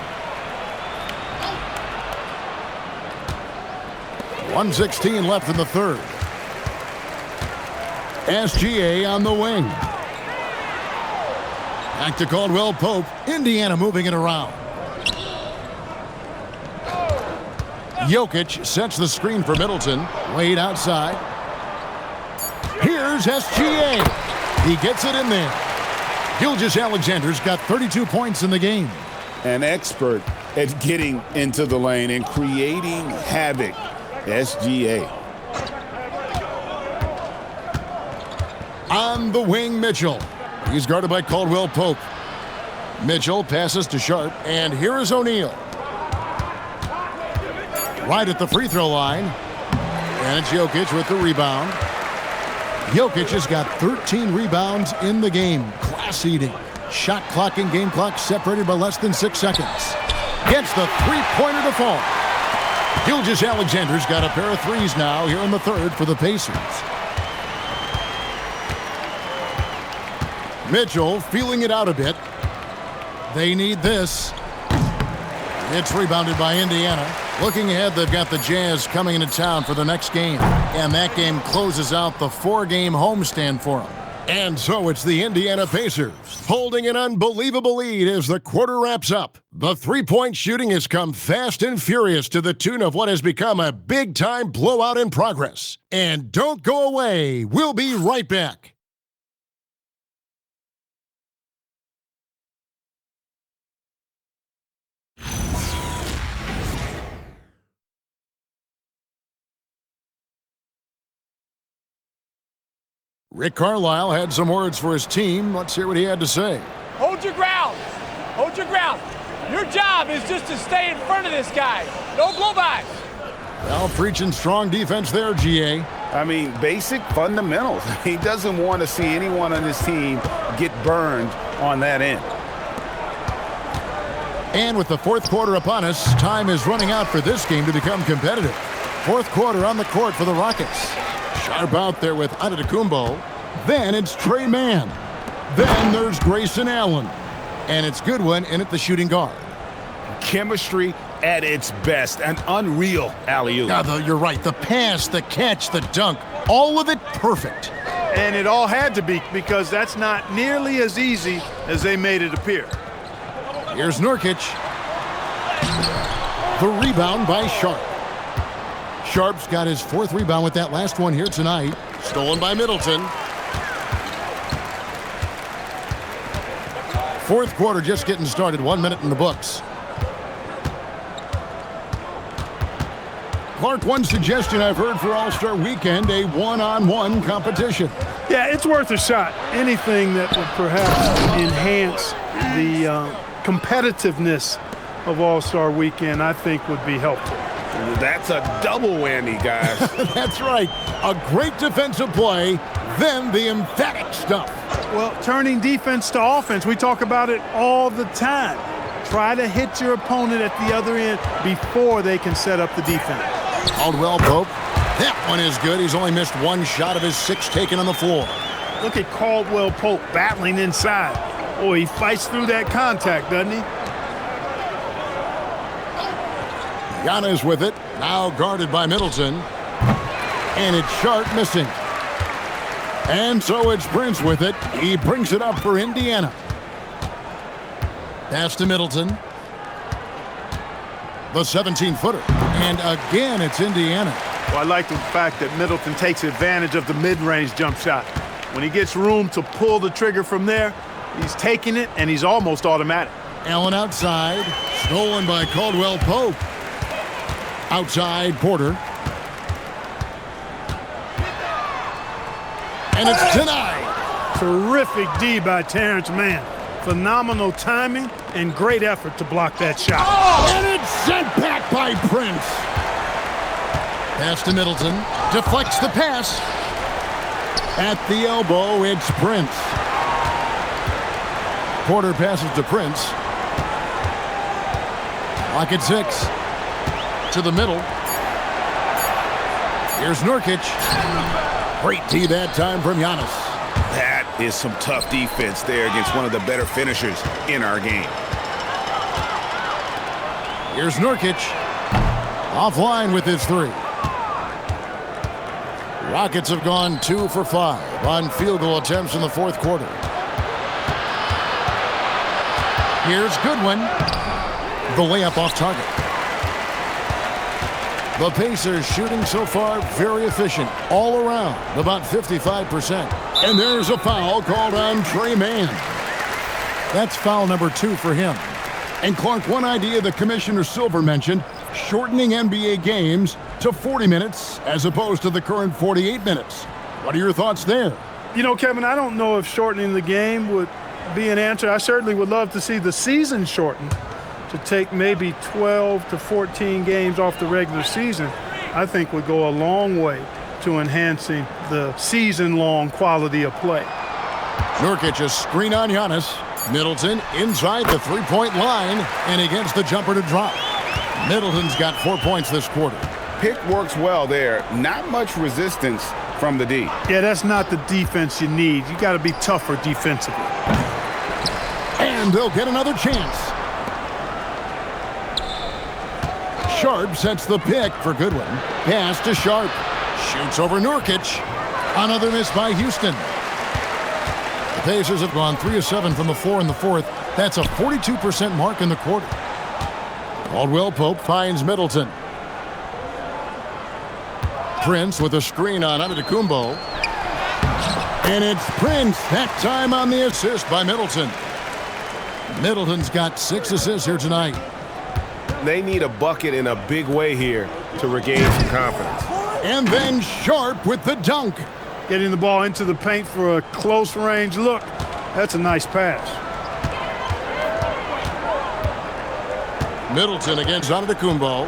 1:16 left in the third. SGA on the wing. Back to Caldwell Pope. Indiana moving it around. Jokic sets the screen for Middleton. Wade outside. Here's SGA. He gets it in there. Gilgeous-Alexander's got 32 points in the game. An expert at getting into the lane and creating havoc. SGA. On the wing, Mitchell. He's guarded by Caldwell Pope. Mitchell passes to Sharp, and here is O'Neal. Right at the free throw line. And it's Jokic with the rebound. Jokic has got 13 rebounds in the game. Class-eating. Shot clock and game clock separated by less than 6 seconds. Gets the three-pointer to fall. Gilgeous Alexander's got a pair of threes now here in the third for the Pacers. Mitchell feeling it out a bit. They need this. It's rebounded by Indiana. Looking ahead, they've got the Jazz coming into town for the next game. And that game closes out the 4-game homestand for them. And so it's the Indiana Pacers holding an unbelievable lead as the quarter wraps up. The three-point shooting has come fast and furious to the tune of what has become a big-time blowout in progress. And don't go away. We'll be right back. Rick Carlisle had some words for his team. Let's hear what he had to say. Hold your ground. Hold your ground. Your job is just to stay in front of this guy. No blow-bys. Well, preaching strong defense there, GA. I mean, basic fundamentals. He doesn't want to see anyone on his team get burned on that end. And with the fourth quarter upon us, time is running out for this game to become competitive. Fourth quarter on the court for the Rockets. Sharp out there with Antetokounmpo. Then it's Trey Mann. Then there's Grayson Allen. And it's Goodwin in at the shooting guard. Chemistry at its best. An unreal alley-oop. You're right. The pass, the catch, the dunk, all of it perfect. And it all had to be, because that's not nearly as easy as they made it appear. Here's Nurkic. The rebound by Sharp. Sharp's got his fourth rebound with that last one here tonight. Stolen by Middleton. Fourth quarter just getting started. 1 minute in the books. Clark, one suggestion I've heard for All-Star Weekend, a one-on-one competition. Yeah, it's worth a shot. Anything that would perhaps enhance the competitiveness of All-Star Weekend, I think would be helpful. That's a double whammy, guys. That's right. A great defensive play, then the emphatic stuff. Well, turning defense to offense, we talk about it all the time. Try to hit your opponent at the other end before they can set up the defense. Caldwell Pope. That one is good. He's only missed one shot of his 6 taken on the floor. Look at Caldwell Pope battling inside. Oh, he fights through that contact, doesn't he? Giannis with it, now guarded by Middleton. And it's Sharp missing. And so it's Prince with it. He brings it up for Indiana. Pass to Middleton. The 17-footer. And again, it's Indiana. Well, I like the fact that Middleton takes advantage of the mid-range jump shot. When he gets room to pull the trigger from there, he's taking it, and he's almost automatic. Allen outside. Stolen by Caldwell Pope. Outside, Porter. And it's denied. Terrific D by Terrence Mann. Phenomenal timing and great effort to block that shot. Oh, and it's sent back by Prince. Pass to Middleton. Deflects the pass. At the elbow, it's Prince. Porter passes to Prince. Clock at 6. To the middle. Here's Nurkic. Great D that time from Giannis. That is some tough defense there against one of the better finishers in our game. Here's Nurkic. Offline with his 3. Rockets have gone 2 for 5 on field goal attempts in the fourth quarter. Here's Goodwin. The layup off target. The Pacers shooting so far very efficient all around, about 55%. And there's a foul called on Trey Mann. That's foul number 2 for him. And Clark, one idea that Commissioner Silver mentioned, shortening NBA games to 40 minutes as opposed to the current 48 minutes. What are your thoughts there? You know, Kevin, I don't know if shortening the game would be an answer. I certainly would love to see the season shortened to take maybe 12 to 14 games off the regular season. I think would go a long way to enhancing the season-long quality of play. Nurkic, a screen on Giannis. Middleton inside the three-point line, and he gets the jumper to drop. Middleton's got 4 points this quarter. Pick works well there. Not much resistance from the D. Yeah, that's not the defense you need. You got to be tougher defensively. And they'll get another chance. Sharp sets the pick for Goodwin. Pass to Sharp. Shoots over Nurkic. Another miss by Houston. The Pacers have gone 3 of 7 from the floor in the fourth. That's a 42% mark in the quarter. Caldwell Pope finds Middleton. Prince with a screen on Antetokounmpo. And it's Prince, that time on the assist by Middleton. Middleton's got 6 assists here tonight. They need a bucket in a big way here to regain some confidence. And then Sharp with the dunk. Getting the ball into the paint for a close range look. That's a nice pass. Middleton against Antetokounmpo.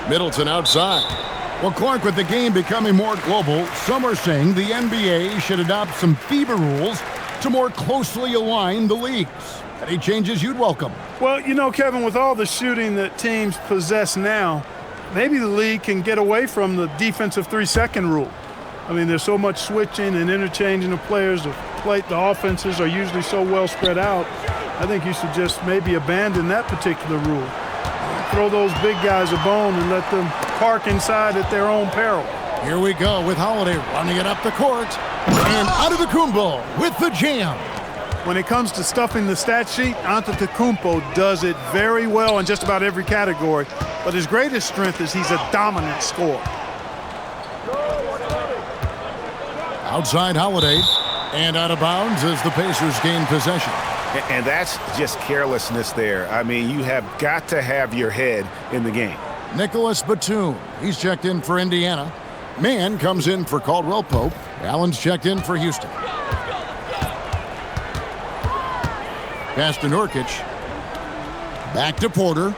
Middleton outside. Well, Clark, with the game becoming more global, some are saying the NBA should adopt some FIBA rules to more closely align the leagues. Any changes you'd welcome? Well, you know, Kevin, with all the shooting that teams possess now, maybe the league can get away from the defensive 3-second rule. I mean, there's so much switching and interchanging of players. The offenses are usually so well spread out. I think you should just maybe abandon that particular rule. Throw those big guys a bone and let them park inside at their own peril. Here we go with Holiday running it up the court. And Antetokounmpo with the jam. When it comes to stuffing the stat sheet, Antetokounmpo does it very well in just about every category. But his greatest strength is he's a dominant scorer. Outside Holiday. And out of bounds as the Pacers gain possession. And that's just carelessness there. I mean, you have got to have your head in the game. Nicholas Batum. He's checked in for Indiana. Mann comes in for Caldwell Pope. Allen's checked in for Houston. Pass to Nurkic. Back to Porter.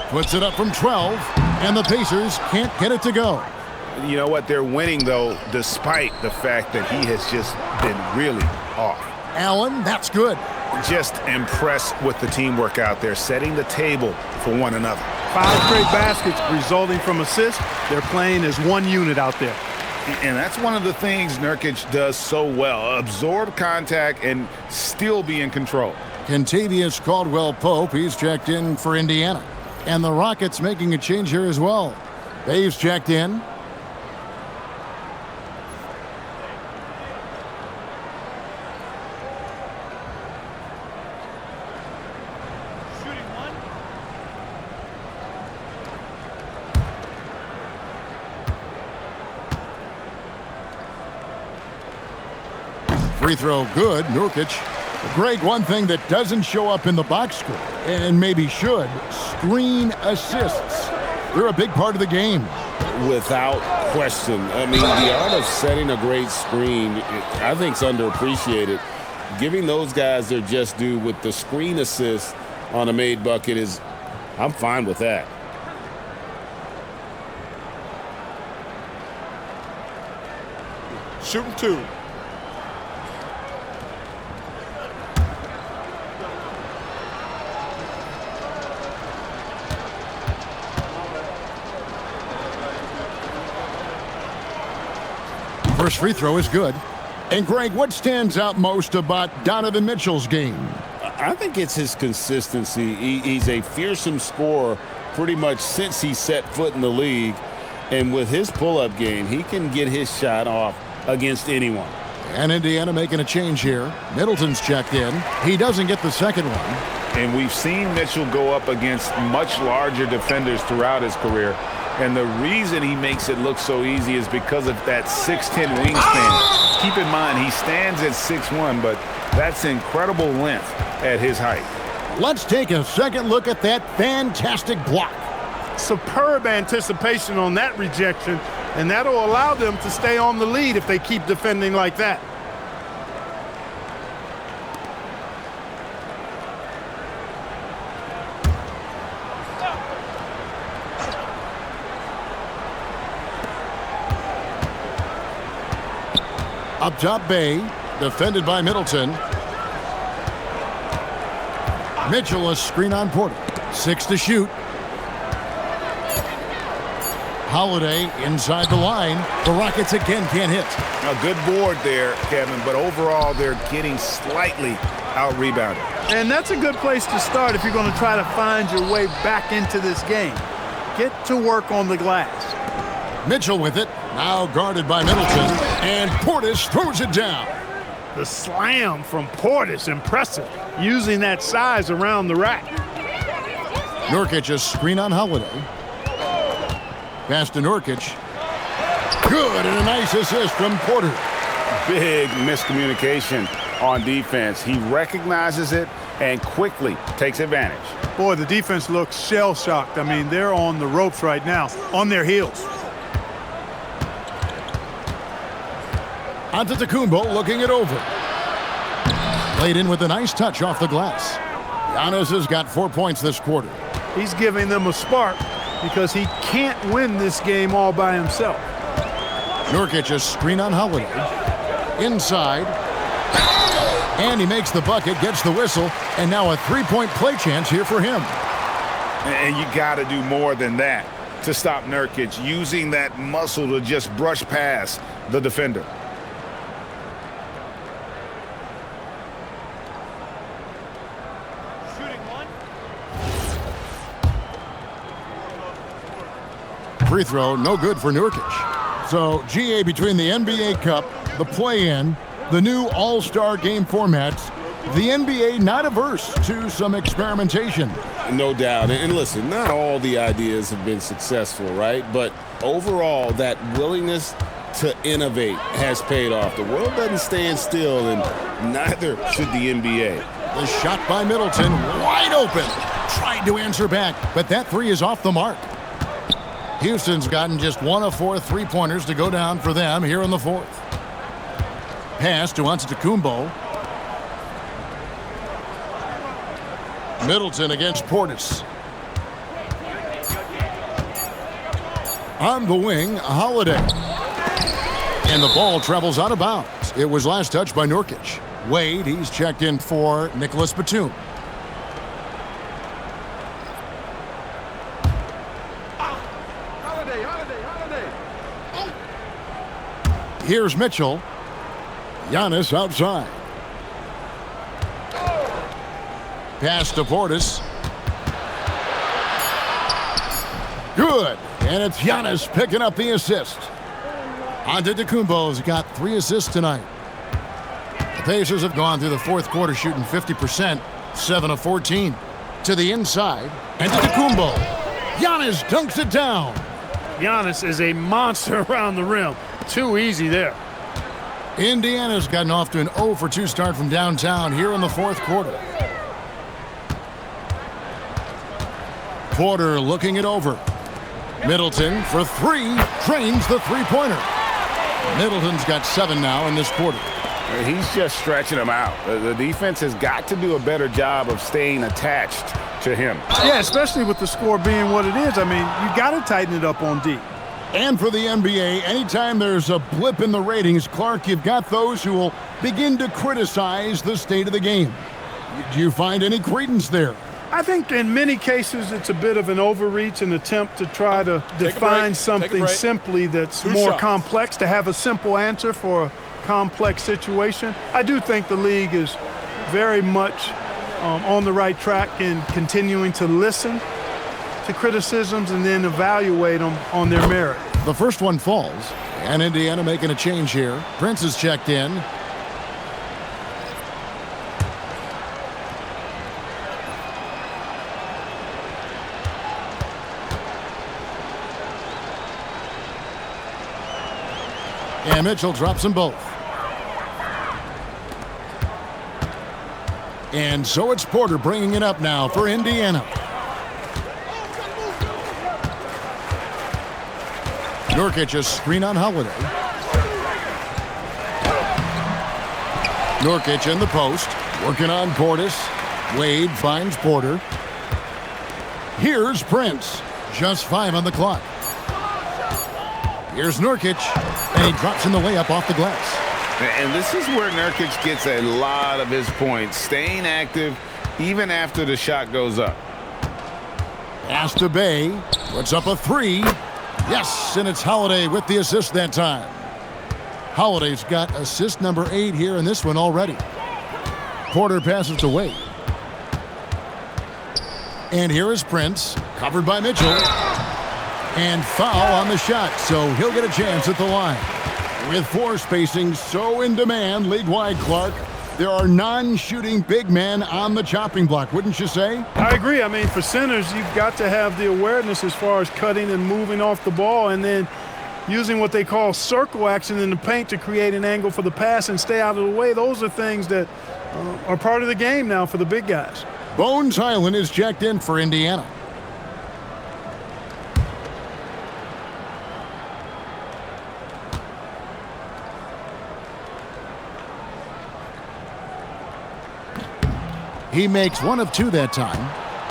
Puts it up from 12, and the Pacers can't get it to go. You know what? They're winning, though, despite the fact that he has just been really off. Allen, that's good. Just impressed with the teamwork out there, setting the table for one another. 5 straight baskets resulting from assists. They're playing as one unit out there. And that's one of the things Nurkic does so well. Absorb contact and still be in control. Kentavious Caldwell-Pope, he's checked in for Indiana. And the Rockets making a change here as well. Dave's checked in. Free throw good, Nurkic. Greg, one thing that doesn't show up in the box score, and maybe should, screen assists. They're a big part of the game. Without question. I mean, the art of setting a great screen, I think, is underappreciated. Giving those guys their just due with the screen assist on a made bucket is, I'm fine with that. Shooting 2. First free throw is good. And Greg, what stands out most about Donovan Mitchell's game? I think it's his consistency. He's a fearsome scorer pretty much since he set foot in the league. And with his pull-up game, he can get his shot off against anyone. And Indiana making a change here. Middleton's checked in. He doesn't get the second one. And we've seen Mitchell go up against much larger defenders throughout his career. And the reason he makes it look so easy is because of that 6'10 wingspan. Keep in mind, he stands at 6'1", but that's incredible length at his height. Let's take a second look at that fantastic block. Superb anticipation on that rejection, and that'll allow them to stay on the lead if they keep defending like that. Up top, Bay, defended by Middleton. Mitchell, a screen on Porter. 6 to shoot. Holiday inside the line. The Rockets again can't hit. A good board there, Kevin, but overall they're getting slightly out-rebounded. And that's a good place to start if you're going to try to find your way back into this game. Get to work on the glass. Mitchell with it, now guarded by Middleton, and Portis throws it down. The slam from Portis, impressive, using that size around the rack. Nurkic, a screen on Holiday. Pass to Nurkic. Good, and a nice assist from Porter. Big miscommunication on defense. He recognizes it and quickly takes advantage. Boy, the defense looks shell-shocked. I mean, they're on the ropes right now, on their heels. Antetokounmpo looking it over. Laid in with a nice touch off the glass. Giannis has got 4 points this quarter. He's giving them a spark because he can't win this game all by himself. Nurkic, a screen on Holiday. Inside. And he makes the bucket, gets the whistle, and now a three-point play chance here for him. And you got to do more than that to stop Nurkic, using that muscle to just brush past the defender. Free throw, no good for Nurkic. So, GA, between the NBA Cup, the play-in, the new All-Star game formats, the NBA not averse to some experimentation. No doubt. And listen, not all the ideas have been successful, right? But overall, that willingness to innovate has paid off. The world doesn't stand still, and neither should the NBA. The shot by Middleton, wide open. Tried to answer back, but that three is off the mark. Houston's gotten just 1 of 4 three-pointers to go down for them here in the fourth. Pass to Antetokounmpo. Middleton against Portis. On the wing, Holiday. And the ball travels out of bounds. It was last touched by Nurkic. Wade, he's checked in for Nicholas Batum. Here's Mitchell. Giannis outside. Pass to Portis. Good. And it's Giannis picking up the assist. Antetokounmpo's got 3 assists tonight. The Pacers have gone through the fourth quarter shooting 50%, 7 of 14. To the inside. Antetokounmpo. Giannis dunks it down. Giannis is a monster around the rim. Too easy there. Indiana's gotten off to an 0 for 2 start from downtown here in the fourth quarter. Porter looking it over. Middleton for 3, drains the three-pointer. Middleton's got 7 now in this quarter. He's just stretching them out. The defense has got to do a better job of staying attached to him. Yeah, especially with the score being what it is. I mean, you got to tighten it up on D. And for the NBA, anytime there's a blip in the ratings, Clark, you've got those who will begin to criticize the state of the game. Do you find any credence there? I think in many cases it's a bit of an overreach, an attempt to try to define something simply that's more complex, to have a simple answer for a complex situation. I do think the league is very much on the right track in continuing to listen to criticisms and then evaluate them on their merit. The first one falls, and Indiana making a change here. Prince is checked in. And Mitchell drops them both. And so it's Porter bringing it up now for Indiana. Nurkic a screen on Holiday. Nurkic in the post, working on Portis. Wade finds Porter. Here's Prince. Just 5 on the clock. Here's Nurkic, and he drops in the layup off the glass. And this is where Nurkic gets a lot of his points, staying active even after the shot goes up. Pass to Bay, puts up a 3. Yes, and it's Holiday with the assist that time. Holiday's got assist number 8 here in this one already. Porter passes to Wade. And here is Prince, covered by Mitchell. And foul on the shot, so he'll get a chance at the line. With floor spacing so in demand league-wide, Clark, there are non-shooting big men on the chopping block, wouldn't you say? I agree. I mean, for centers, you've got to have the awareness as far as cutting and moving off the ball and then using what they call circle action in the paint to create an angle for the pass and stay out of the way. Those are things that are part of the game now for the big guys. Bones Highland is checked in for Indiana. He makes 1 of 2 that time.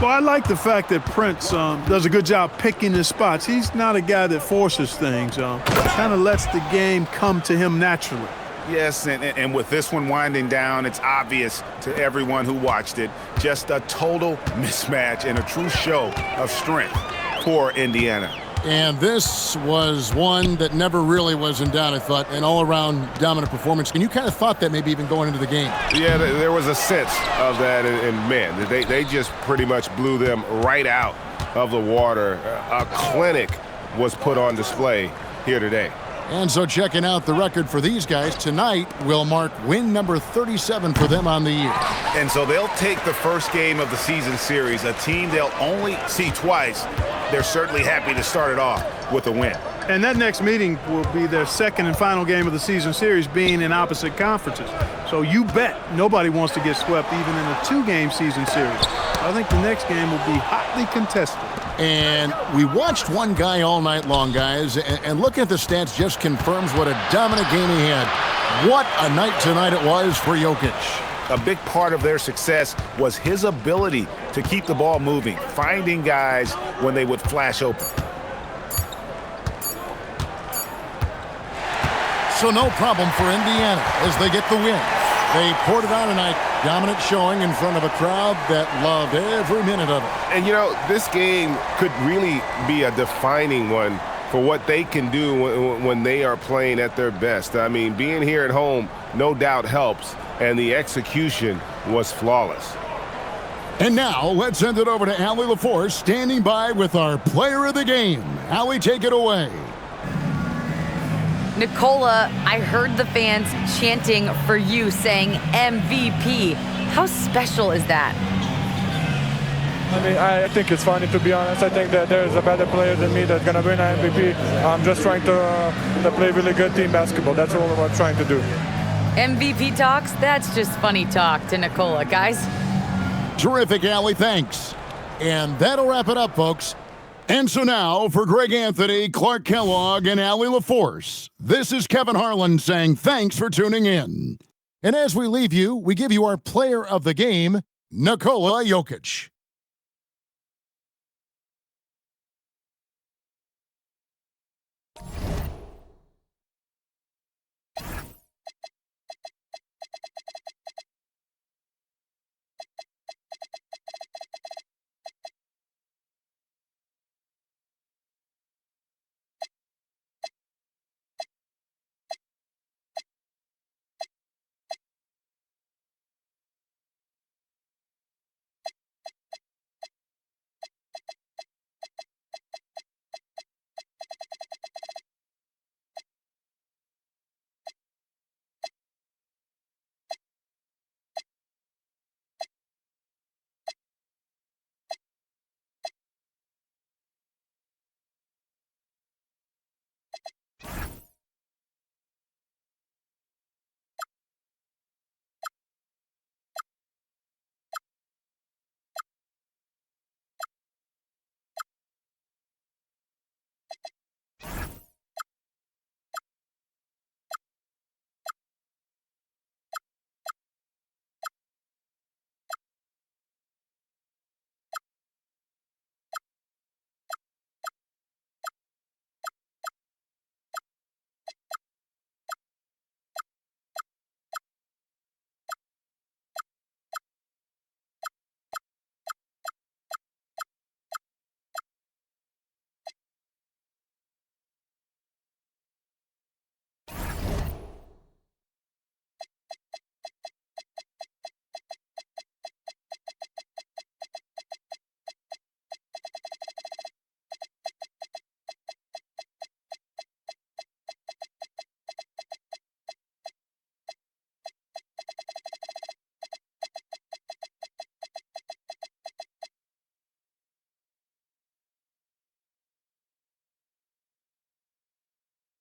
Well, I like the fact that Prince does a good job picking his spots. He's not a guy that forces things. Kind of lets the game come to him naturally. Yes, and with this one winding down, it's obvious to everyone who watched it. Just a total mismatch and a true show of strength for Indiana. And this was one that never really was in doubt, I thought, an all-around dominant performance. And you kind of thought that maybe even going into the game. Yeah, there was a sense of that, and man, they just pretty much blew them right out of the water. A clinic was put on display here today. And so checking out the record for these guys tonight will mark win number 37 for them on the year. And so they'll take the first game of the season series, a team they'll only see twice. They're certainly happy to start it off with a win. And that next meeting will be their second and final game of the season series, being in opposite conferences. So you bet nobody wants to get swept even in a 2-game season series. I think the next game will be hotly contested. And we watched one guy all night long, guys, and looking at the stats just confirms what a dominant game he had. What a night tonight it was for Jokic. A big part of their success was his ability to keep the ball moving, finding guys when they would flash open. So no problem for Indiana as they get the win. They poured it on tonight. Dominant showing in front of a crowd that loved every minute of it. And, you know, this game could really be a defining one for what they can do when they are playing at their best. I mean, being here at home no doubt helps, and the execution was flawless. And now let's send it over to Allie LaForce, standing by with our player of the game. Allie, take it away. Nicola, I heard the fans chanting for you, saying MVP. How special is that? I mean, I think it's funny, to be honest. I think that there's a better player than me that's going to win an MVP. I'm just trying to play really good team basketball. That's all I'm trying to do. MVP talks? That's just funny talk to Nicola, guys. Terrific, Allie. Thanks. And that'll wrap it up, folks. And so now, for Greg Anthony, Clark Kellogg, and Allie LaForce, this is Kevin Harlan saying thanks for tuning in. And as we leave you, we give you our player of the game, Nikola Jokic.